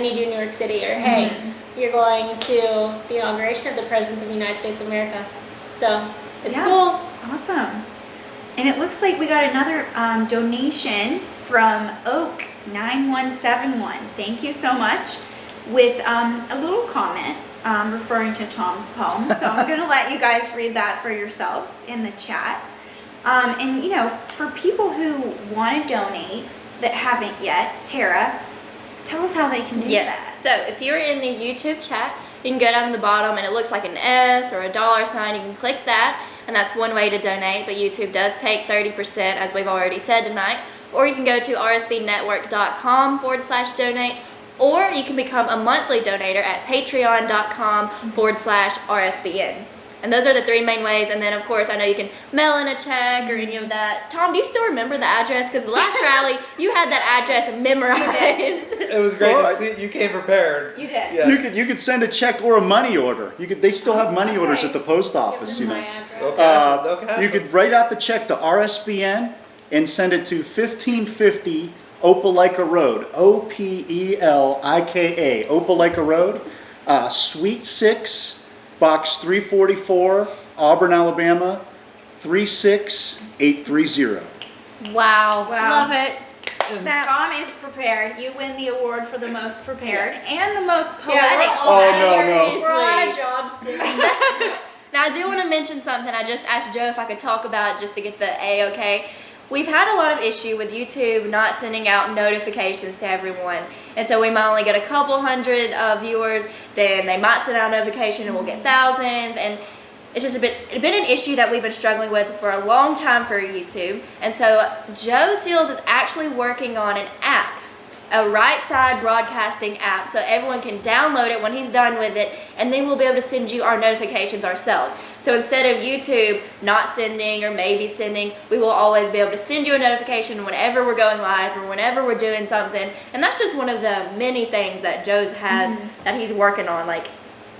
need you in New York City, or hey, you're going to the inauguration of the President of the United States of America. So it's cool. Awesome. And it looks like we got another donation from Oak 9171. Thank you so much, with a little comment referring to Tom's poem. So I'm going to let you guys read that for yourselves in the chat. And you know, for people who want to donate that haven't yet, Tara, tell us how they can do that. So if you're in the YouTube chat, you can go down to the bottom and it looks like an S or a dollar sign. You can click that, and that's one way to donate, but YouTube does take 30%, as we've already said tonight. Or you can go to rsbnetwork.com/donate, or you can become a monthly donator at patreon.com/RSBN. And those are the three main ways. And then, of course, I know you can mail in a check or any of that. Tom, do you still remember the address? Because the last rally, you had that address memorized. It was great to see you came prepared. You did. Yeah. You could send a check or a money order. They still have money orders at the post office, you know. My address. Okay. You could write out the check to RSBN and send it to 1550 Opelika Road, Opelika, Opelika Road, Suite 6, Box 344, Auburn, Alabama, 36830. Wow. Wow. Love it. Tom is prepared. You win the award for the most prepared and the most poetic. Yeah, Oh, no. We're on a job soon. Now, I do want to mention something. I just asked Joe if I could talk about it just to get the A-okay. We've had a lot of issue with YouTube not sending out notifications to everyone. And so we might only get a couple hundred viewers, then they might send out a notification and we'll get thousands. And it's just been an issue that we've been struggling with for a long time for YouTube. And so Joe Seals is actually working on an app, a right side broadcasting app, so everyone can download it when he's done with it, and then we'll be able to send you our notifications ourselves. So instead of YouTube not sending or maybe sending, we will always be able to send you a notification whenever we're going live or whenever we're doing something. And that's just one of the many things that Joe's has that he's working on. Like,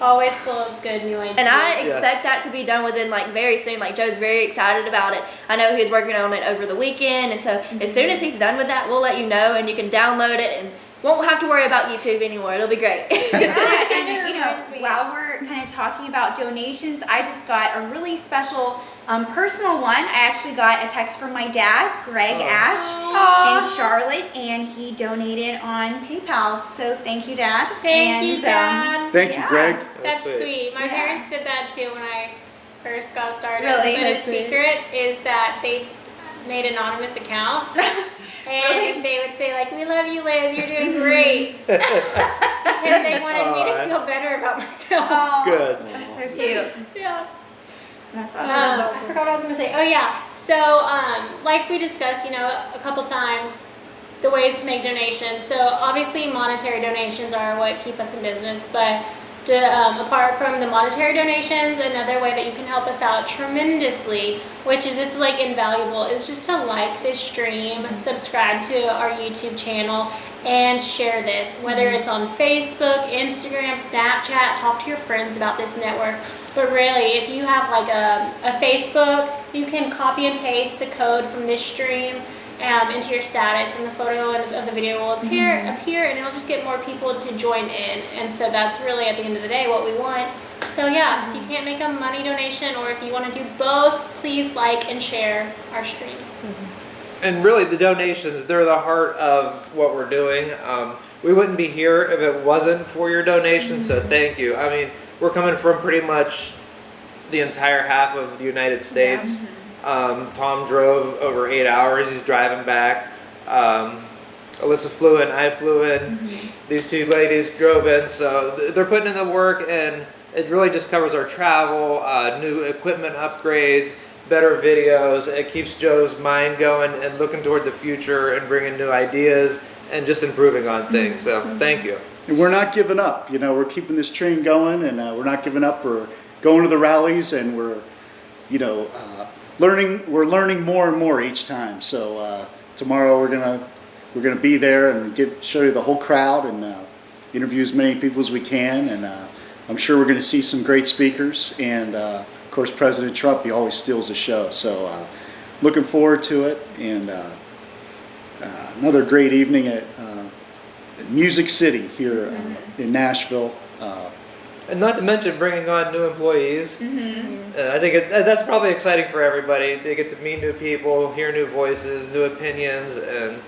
Always full of good new ideas. and I expect that to be done within very soon. Like, Joe's very excited about it. I know he was working on it over the weekend, and so as soon as he's done with that, we'll let you know, and you can download it and won't have to worry about YouTube anymore. It'll be great. Yeah, and you know, while we're kind of talking about donations, I just got a really special personal one. I actually got a text from my dad, Greg Ashe, in Charlotte, and he donated on PayPal. So thank you, Dad. Thank you, Dad. Thank you, Greg. That's sweet. My parents did that too when I first got started. Really? But the secret is that they made anonymous accounts. And they would say, like, we love you, Liz, you're doing great. Because they wanted me to feel better about myself. Oh, Good. that's so cute. Yeah. That's awesome. I forgot what I was going to say. Oh, yeah. So, like we discussed, you know, a couple times, the ways to make donations. So, obviously, monetary donations are what keep us in business. But apart from the monetary donations, another way that you can help us out tremendously, which is this is like invaluable, is just to like this stream, subscribe to our YouTube channel, and share this, whether it's on Facebook, Instagram, Snapchat. Talk to your friends about this network. But really, if you have like a Facebook, you can copy and paste the code from this stream into your status, and the photo of the video will appear, and it'll just get more people to join in. And so that's really, at the end of the day, what we want. So yeah, if you can't make a money donation, or if you want to do both, please like and share our stream. And really, the donations, they're the heart of what we're doing. We wouldn't be here if it wasn't for your donations, so thank you. I mean, we're coming from pretty much the entire half of the United States. Tom drove over 8 hours. He's driving back. Alyssa flew in, I flew in. These two ladies drove in, so they're putting in the work, and it really just covers our travel, new equipment upgrades, better videos. It keeps Joe's mind going and looking toward the future and bringing new ideas and just improving on things. So thank you. And we're not giving up. You know, we're keeping this train going, and we're not giving up. We're going to the rallies, and we're, you know, learning. We're learning more and more each time. So tomorrow we're gonna be there and show you the whole crowd and interview as many people as we can. And I'm sure we're going to see some great speakers. And of course, President Trump, he always steals the show. So looking forward to it. And another great evening at Music City here in Nashville. And not to mention bringing on new employees. Mm-hmm. I think that's probably exciting for everybody. They get to meet new people, hear new voices, new opinions, and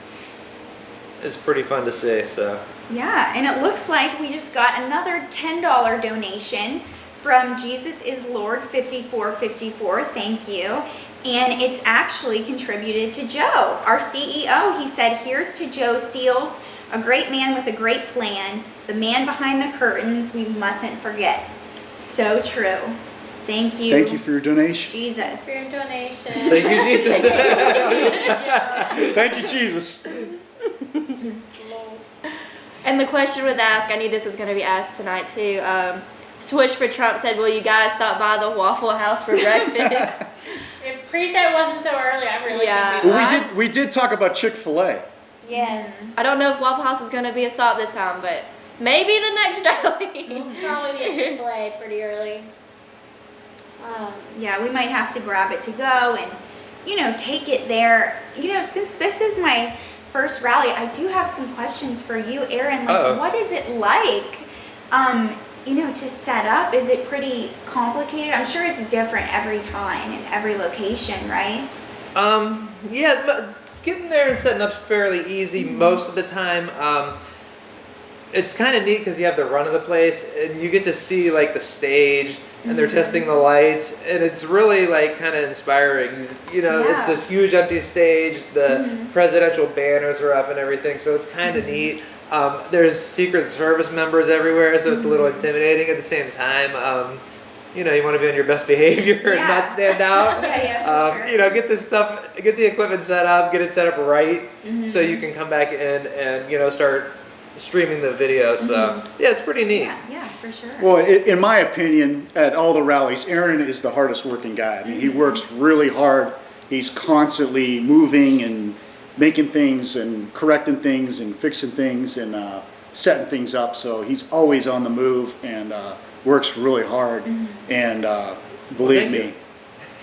it's pretty fun to see. So. Yeah, and it looks like we just got another $10 donation from Jesus is Lord 5454. Thank you. And it's actually contributed to Joe, our CEO. He said, "Here's to Joe Seals, a great man with a great plan, the man behind the curtains we mustn't forget." So true. Thank you. Thank you for your donation. Jesus. For your donation. Thank you, Jesus. Thank you, Jesus. And the question was asked, I knew this was going to be asked tonight too. Switch for Trump said, "Will you guys stop by the Waffle House for breakfast?" If preset wasn't so early, I really Yeah. think we Well, would. we did talk about Chick-fil-A. Yes. I don't know if Waffle House is going to be a stop this time, but maybe the next rally. We'll probably be at Chick-fil-A pretty early. Yeah, we might have to grab it to go and, take it there. Since this is my first rally, I do have some questions for you, Aaron. Like, what is it like, to set up? Is it pretty complicated? I'm sure it's different every time and every location, right? Yeah, but getting there and setting up's fairly easy most of the time. It's kind of neat because you have the run of the place and you get to see like the stage and they're testing the lights and it's really like kind of inspiring. It's this huge empty stage, the presidential banners are up and everything, so it's kind of neat. There's Secret Service members everywhere, so it's a little intimidating at the same time. You want to be on your best behavior and not stand out. For sure. Get the equipment set up, get it set up right, so you can come back in and start streaming the video. So yeah, it's pretty neat. Yeah, for sure. Well, in my opinion, at all the rallies, Aaron is the hardest working guy. I mean, he works really hard. He's constantly moving and making things and correcting things and fixing things and setting things up. So he's always on the move and works really hard. And believe me.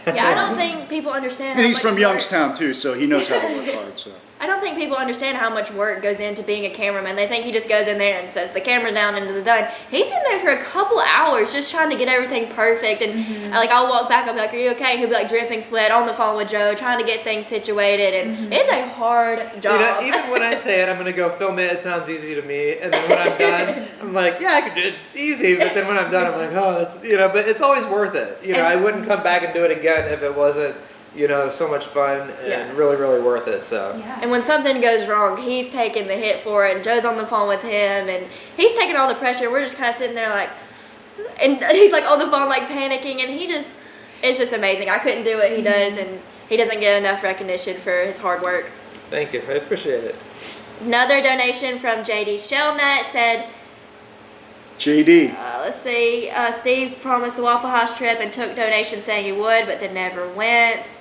Yeah, I don't think people understand. And he's from Youngstown too, so he knows how to work hard. So. I don't think people understand how much work goes into being a cameraman. They think he just goes in there and says the camera down and it's done. He's in there for a couple hours just trying to get everything perfect. And I'll walk back, I'll be like, "Are you okay?" And he'll be like dripping sweat on the phone with Joe, trying to get things situated. And it's a hard job. Even when I say it, I'm going to go film it, it sounds easy to me. And then when I'm done, I'm like, yeah, I can do it. It's easy. But then when I'm done, I'm like, oh, that's, but it's always worth it. I wouldn't come back and do it again if it wasn't, so much fun and really, really worth it. So. Yeah. And when something goes wrong, he's taking the hit for it, and Joe's on the phone with him, and he's taking all the pressure. We're just kind of sitting there like, and he's like on the phone like panicking, and it's just amazing. I couldn't do what he does, and he doesn't get enough recognition for his hard work. Thank you. I appreciate it. Another donation from JD Shellnut said, JD. let's see, Steve promised a Waffle House trip and took donations saying he would, but then never went.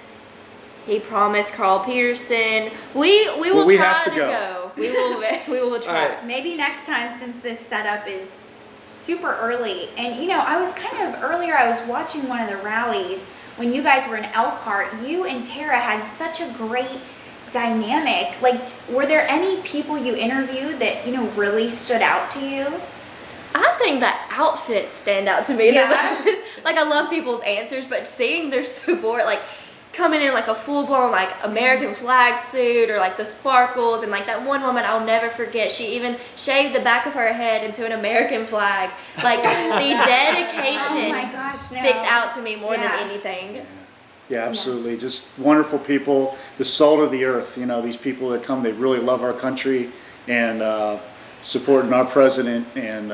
He promised Carl Peterson. We will try to go. We will try. Right. Maybe next time, since this setup is super early. And I was I was watching one of the rallies when you guys were in Elkhart. You and Tera had such a great dynamic. Like, were there any people you interviewed that, really stood out to you? I think the outfits stand out to me the Yeah. most. Like, I love people's answers, but seeing their support, like, coming in like a full-blown like American flag suit or like the sparkles, and like that one woman I'll never forget, she even shaved the back of her head into an American flag. Like, the dedication Oh my gosh, no. sticks out to me more Yeah. than anything. Yeah, absolutely. Just wonderful people, the salt of the earth. These people that come, they really love our country and supporting our president. And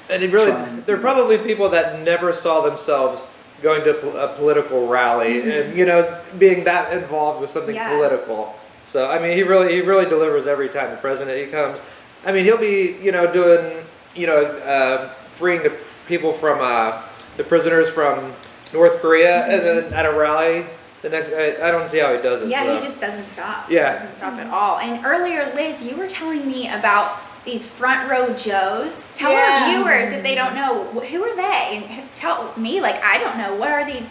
they're probably people that never saw themselves going to a political rally and being that involved with something political. So I mean, he really delivers every time the president comes. I mean, he'll be doing freeing the people from the prisoners from North Korea, and then at a rally the next. I don't see how he does it. Yeah, so. he just doesn't stop. Yeah. He doesn't stop at all. And earlier, Liz, you were telling me about these front row Joes. Tell our viewers, if they don't know, who are they? And tell me, I don't know, what are these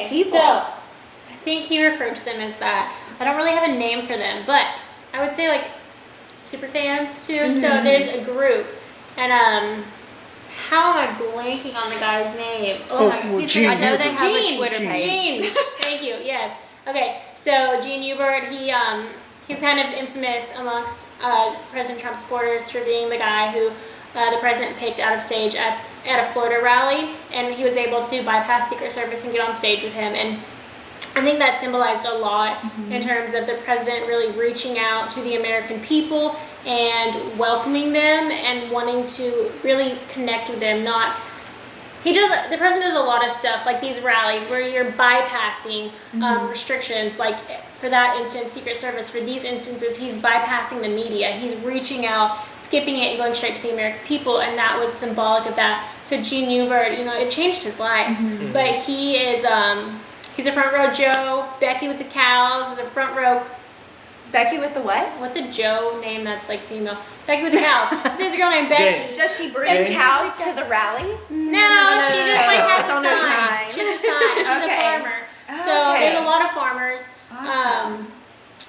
people? So I think he referred to them as that. I don't really have a name for them, but I would say super fans too. So there's a group, and how am I blanking on the guy's name? Oh, my God. well, He's Gene I know they Hubert. have a Gene, Twitter page. Gene. Thank you. Yes. Okay. So Gene Hubert, he's kind of infamous amongst President Trump supporters for being the guy who the president picked out of stage at a Florida rally, and he was able to bypass Secret Service and get on stage with him. And I think that symbolized a lot in terms of the president really reaching out to the American people and welcoming them and wanting to really connect with them. The president does a lot of stuff like these rallies where you're bypassing restrictions, like for that instance, Secret Service. For these instances, he's bypassing the media. He's reaching out, skipping it and going straight to the American people, and that was symbolic of that. So Gene Hubert, it changed his life, but he is, he's a front row Joe. Becky with the cows is a front row. Becky with the what? What's a Joe name that's like female? Becky with the cows. There's a girl named Becky. Jane. Does she bring cows to the rally? No, she just like has It's a on her sign. sign. She has a sign. She's Okay. a farmer. So Okay. there's a lot of farmers. Awesome.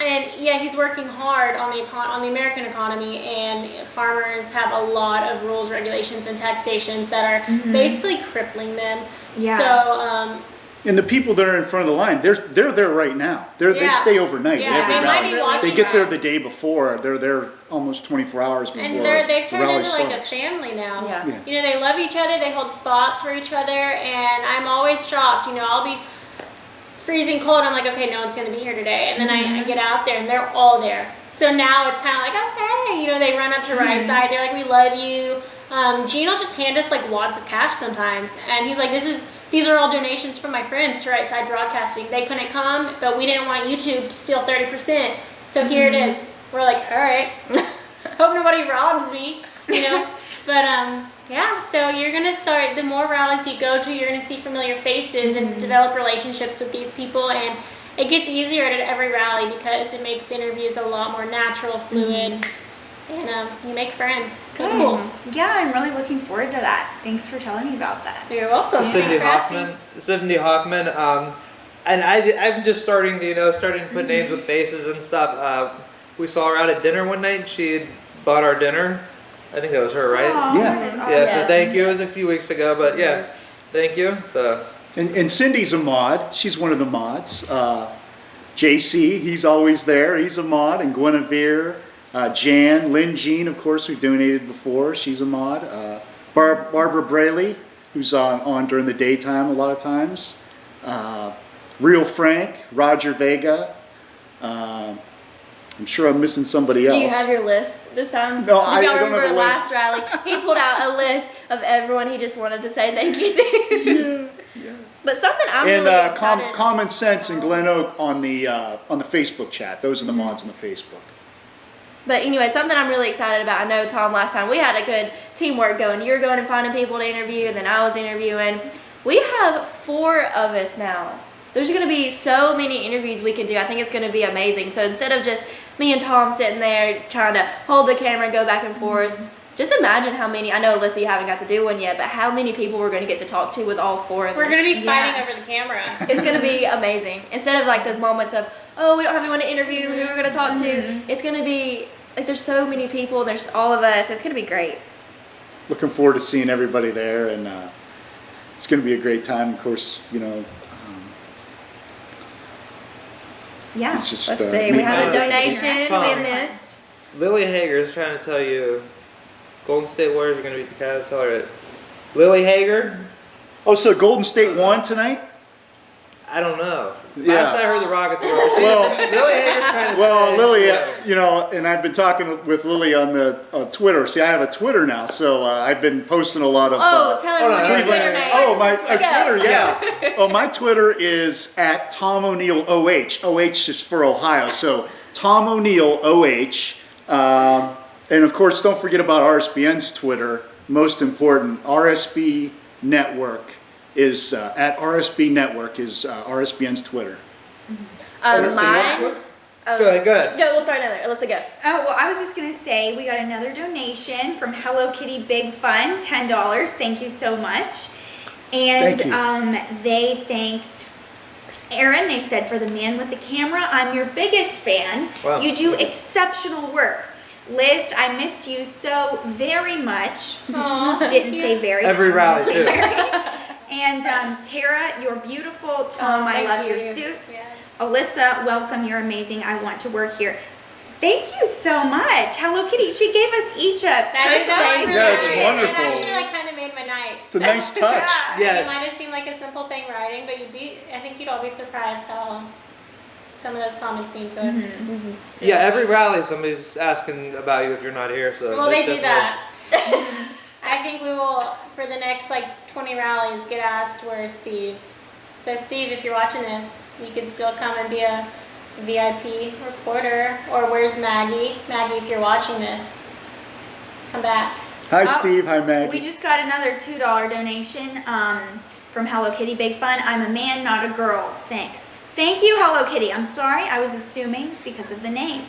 And yeah, he's working hard on the American economy, and farmers have a lot of rules, regulations, and taxations that are basically crippling them. Yeah. So And the people that are in front of the line, they're there right now. They Yeah. stay overnight Yeah, at every they might rally. be watching They get there that. the day before. They're there almost 24 hours before and they've the turned rally into like a starts. family now. Yeah. They love each other. They hold spots for each other, and I'm always shocked. I'll be freezing cold. I'm like, okay, no one's gonna be here today, and then I get out there, and they're all there. So now it's kind of like, oh hey, they run up to right side. They're like, we love you. Gene will just hand us like wads of cash sometimes, and he's like, these are all donations from my friends to Right Side Broadcasting. They couldn't come, but we didn't want YouTube to steal 30%, so here it is. We're like, all right, hope nobody robs me, But yeah, so you're gonna start, the more rallies you go to, you're gonna see familiar faces and develop relationships with these people, and it gets easier at every rally because it makes interviews a lot more natural, fluid, and you make friends. That's cool. Yeah, I'm really looking forward to that. Thanks for telling me about that. You're welcome. Cindy Thanks for asking. Hoffman, and I'm just starting to put names with faces and stuff. We saw her out at dinner one night. She had bought our dinner. I think that was her, right? Aw, Yeah. that is awesome. Yeah. So thank you. It was a few weeks ago, but yeah, thank you. So. And Cindy's a mod. She's one of the mods. JC, he's always there. He's a mod. And Guinevere, Lynn Jean, of course, who donated before. She's a mod. Barbara Braley, who's on during the daytime a lot of times. Real Frank, Roger Vega. I'm sure I'm missing somebody else. Do you have your list this time? No, If I y'all don't have remember a list. last rally, he pulled out a list of everyone he just wanted to say thank you to. But something I'm And really excited. Common Sense and Glen Oak on the Facebook chat. Those are the mods on the Facebook. But anyway, something I'm really excited about. I know, Tom, last time we had a good teamwork going. You were going and finding people to interview, and then I was interviewing. We have 4 of us now. There's going to be so many interviews we can do. I think it's going to be amazing. So instead of just me and Tom sitting there trying to hold the camera and go back and forth, just imagine how many, I know, Alyssa, you haven't got to do one yet, but how many people we're going to get to talk to with all 4 of us. We're going to be fighting over the camera. It's going to be amazing. Instead of like those moments of, oh, we don't have anyone to interview, who we're going to talk to. It's going to be, like, there's so many people, there's all of us. It's going to be great. Looking forward to seeing everybody there, and it's going to be a great time. Of course, Yeah. it's just Let's see, we have a Tom. donation Tom. we missed. Lily Hager is trying to tell you Golden State Warriors are going to beat the Cavs. Tell her it. Lily Hager? Oh, so Golden State won tonight? I don't know. Yeah. Last I heard, the Rockets were. But Well- Lily Hager's trying to Well, say, Lily, yeah. and I've been talking with Lily on the Twitter. See, I have a Twitter now, so I've been posting a lot of. Oh, tell hold everyone on, your Cleveland. Twitter name. Oh, my Go. Twitter, yeah. Oh, my Twitter is at Tom O'Neill OH. OH is for Ohio, so Tom O'Neill OH. And of course, don't forget about RSBN's Twitter. Most important, RSB Network is at RSB Network is RSBN's Twitter. Mine. Oh, Go ahead. Go, we'll start another. Alyssa, go. Oh, well, I was just going to say we got another donation from Hello Kitty Big Fun, $10. Thank you so much. And Thank you. they thanked Aaron. They said, for the man with the camera, I'm your biggest fan. Wow. You do exceptional work. Liz, I missed you so very much. Aw, Didn't you- say very. Every I'm gonna rally, say too. very. And Tara, you're beautiful. Tom, I thank love your you. suits. Yes. Alyssa, welcome. You're amazing. I want to work here. Thank you so much. Hello Kitty. She gave us each a That is personalized really Yeah, it's nice. wonderful. It actually like kind of made my night. It's a nice touch. Yeah. It might have seemed like a simple thing writing, but I think you'd all be surprised how some of those comments mean to us. Mm-hmm. Yeah, every rally somebody's asking about you if you're not here. So Well, they do definitely- that. I think we will, for the next like 20 rallies, get asked where's Steve. So Steve, if you're watching this, you can still come and be a VIP reporter. Or where's Maggie? Maggie, if you're watching this, come back. Hi, Oh, Steve. Hi, Maggie. We just got another $2 donation from Hello Kitty Big Fun. I'm a man, not a girl. Thanks. Thank you, Hello Kitty. I'm sorry. I was assuming because of the name.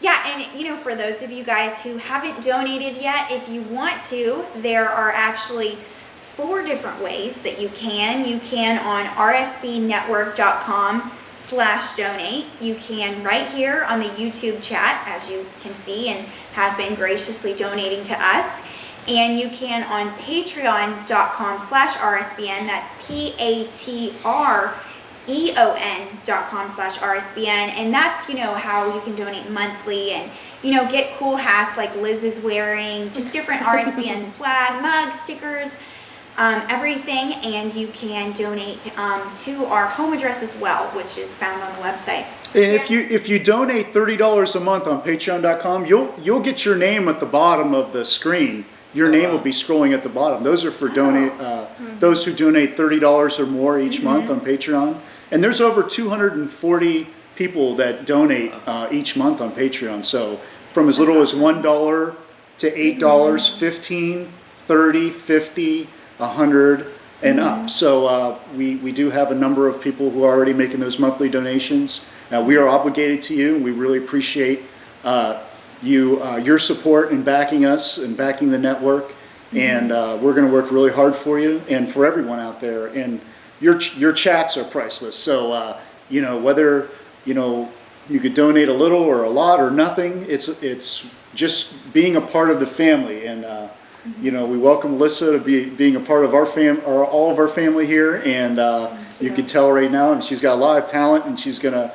Yeah, and you know, for those of you guys who haven't donated yet, if you want to, there are actually 4 different ways that you can. You can on rsbnetwork.com/donate. You can right here on the YouTube chat, as you can see, and have been graciously donating to us. And you can on patreon.com/RSBN. That's patreon.com/RSBN. And that's, you know, how you can donate monthly and, you know, get cool hats like Liz is wearing, just different RSBN swag, mugs, stickers, everything. And you can donate to our home address as well, which is found on the website. And if you donate $30 a month on Patreon.com, you'll get your name at the bottom of the screen. Your name will be scrolling at the bottom. Those are for those who donate $30 or more each month on Patreon. And there's over 240 people that donate each month on Patreon. So from as little as $1 to $8, 15, 30, 50, 100 and up. So we do have a number of people who are already making those monthly donations. We are obligated to you, and we really appreciate your support in backing us and backing the network. And we're going to work really hard for you and for everyone out there. And your chats are priceless. So you know, whether you could donate a little or a lot or nothing, it's just being a part of the family. And you know, we welcome Alyssa to being a part of our all of our family here. And you can tell right now, and she's got a lot of talent, and she's gonna,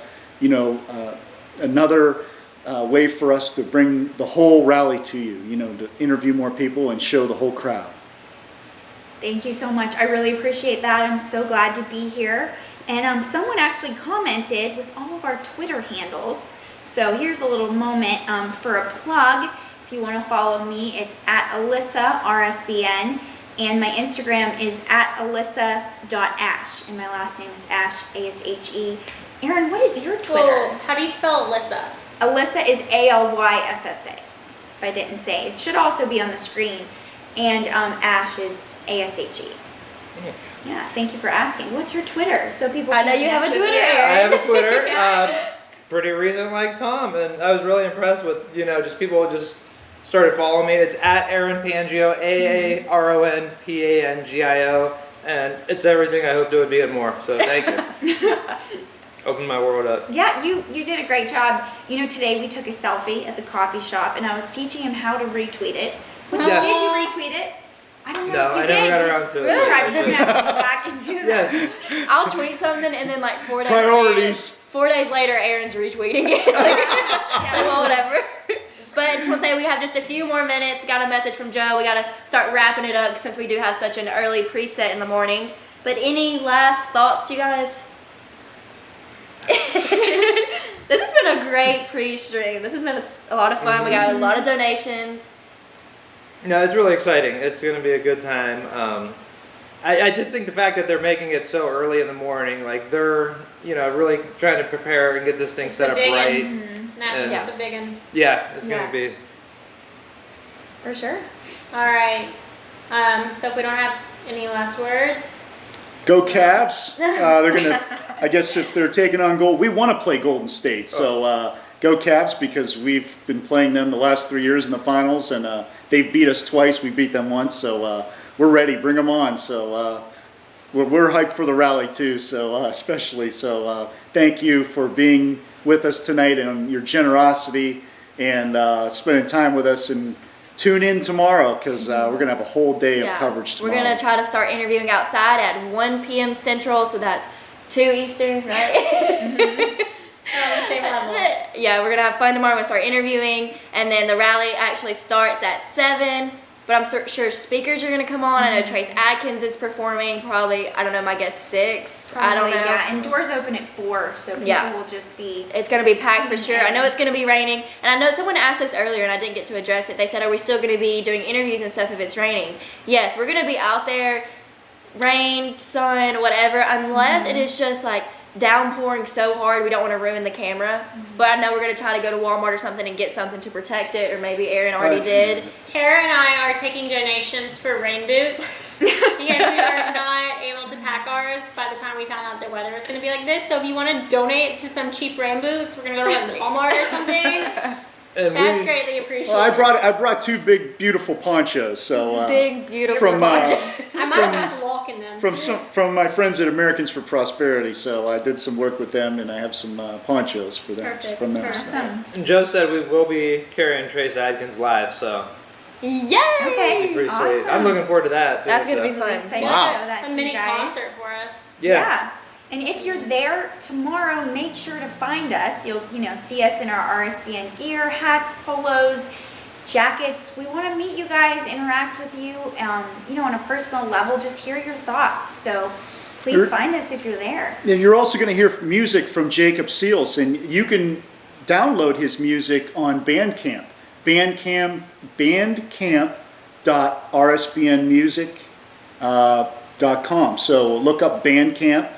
another way for us to bring the whole rally to you, to interview more people and show the whole crowd. Thank you so much. I really appreciate that. I'm so glad to be here. And someone actually commented with all of our Twitter handles. So here's a little moment for a plug. If you want to follow me, it's at Alyssa RSBN. And my Instagram is at Alyssa.Ashe. And my last name is Ashe, A-S-H-E. Aaron, what is your Twitter? Whoa, how do you spell Alyssa? Alyssa is A-L-Y-S-S-A. If I didn't say. It should also be on the screen. And Ashe is A-S-H-E. Yeah, thank you for asking. What's your Twitter? So people I know can you have a connect with Twitter, you. Aaron. I have a Twitter. Pretty recent like Tom, and I was really impressed with, just people just started following me. It's at Aaron Pangio, AARONPANGIO, and it's everything I hoped it would be and more. So thank you. Opened my world up. Yeah, you did a great job. Today we took a selfie at the coffee shop, and I was teaching him how to retweet it. Which Yeah. did you retweet it? I don't know No, if you I did. never got around to it. We're going to have to go back and do that. Yes. I'll tweet something and then like 4 days Priorities. later, 4 days later, Aaron's retweeting it. Well, whatever. But I just want to say we have just a few more minutes. Got a message from Joe. We got to start wrapping it up since we do have such an early preset in the morning. But any last thoughts, you guys? This has been a great pre-stream. This has been a lot of fun. We got a lot of donations. No, it's really exciting. It's going to be a good time. I just think the fact that they're making it so early in the morning, like they're, really trying to prepare and get this thing set up right. Nashville's a big one. Yeah, it's going to be. For sure. All right. So if we don't have any last words. Go Cavs. They're going to, I guess if they're taking on gold, we want to play Golden State. So go Cavs, because we've been playing them the last 3 years in the finals, and they've beat us twice. We beat them once. So we're ready. Bring them on. So we're hyped for the rally too, so especially. So thank you for being with us tonight and your generosity and spending time with us. And tune in tomorrow because we're going to have a whole day of coverage tomorrow. We're going to try to start interviewing outside at 1 p.m. Central, so that's 2 Eastern, right? On the same level. Yeah, we're going to have fun tomorrow. We're going to start interviewing, and then the rally actually starts at 7. But I'm sure speakers are going to come on. I know Trace Adkins is performing probably, I don't know, my guess 6. Probably, I don't know. Yeah, and doors open at 4, so people will just be... It's going to be packed for sure. I know it's going to be raining. And I know someone asked us earlier and I didn't get to address it. They said, are we still going to be doing interviews and stuff if it's raining? Yes, we're going to be out there, rain, sun, whatever, unless it is just like downpouring so hard we don't want to ruin the camera. But I know we're going to try to go to Walmart or something and get something to protect it, or maybe Aaron already did. Tara and I are taking donations for rain boots because we are not able to pack ours by the time we found out the weather was going to be like this. So if you want to donate to some cheap rain boots, we're going to go to like Walmart or something. That's greatly appreciated. Well, I brought 2 big, beautiful ponchos. So big, beautiful from ponchos. I might have to walk in them. from my friends at Americans for Prosperity. So I did some work with them, and I have some ponchos for them. Perfect. From them. Awesome. And Joe said we will be carrying Trace Adkins live, so Yay! Okay. pretty Awesome. sweet. I'm looking forward to that. Too, That's going to so. be fun. Excited Wow. to show that A to mini you guys. concert for us. Yeah. And if you're there tomorrow, make sure to find us. You'll, see us in our RSBN gear, hats, polos, jackets. We want to meet you guys, interact with you, on a personal level, just hear your thoughts. So please find us if you're there. And you're also going to hear music from Jacob Seals, and you can download his music on Bandcamp. Bandcamp.rsbnmusic.com. So look up Bandcamp.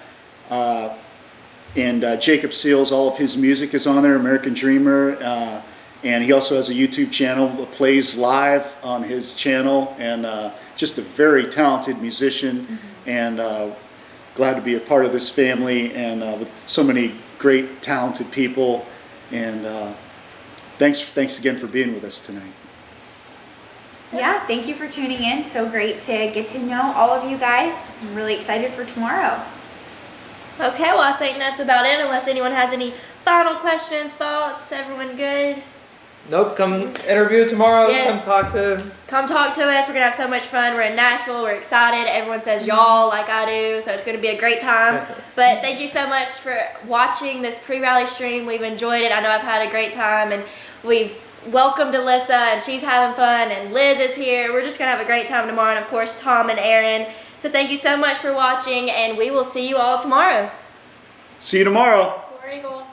And Jacob Seals, all of his music is on there, American Dreamer, and he also has a YouTube channel, plays live on his channel, and just a very talented musician, and glad to be a part of this family, and with so many great, talented people, and thanks again for being with us tonight. Yeah, thank you for tuning in. So great to get to know all of you guys. I'm really excited for tomorrow. Okay, well, I think that's about it, unless anyone has any final questions, thoughts. Everyone good? Nope, come interview tomorrow. Yes. Come talk to us. We're going to have so much fun. We're in Nashville. We're excited. Everyone says y'all like I do, so it's going to be a great time. But thank you so much for watching this pre-rally stream. We've enjoyed it. I know I've had a great time, and we've welcomed Alyssa, and she's having fun, and Liz is here. We're just going to have a great time tomorrow, and of course, Tom and Aaron. So thank you so much for watching, and we will see you all tomorrow. See you tomorrow. War Eagle.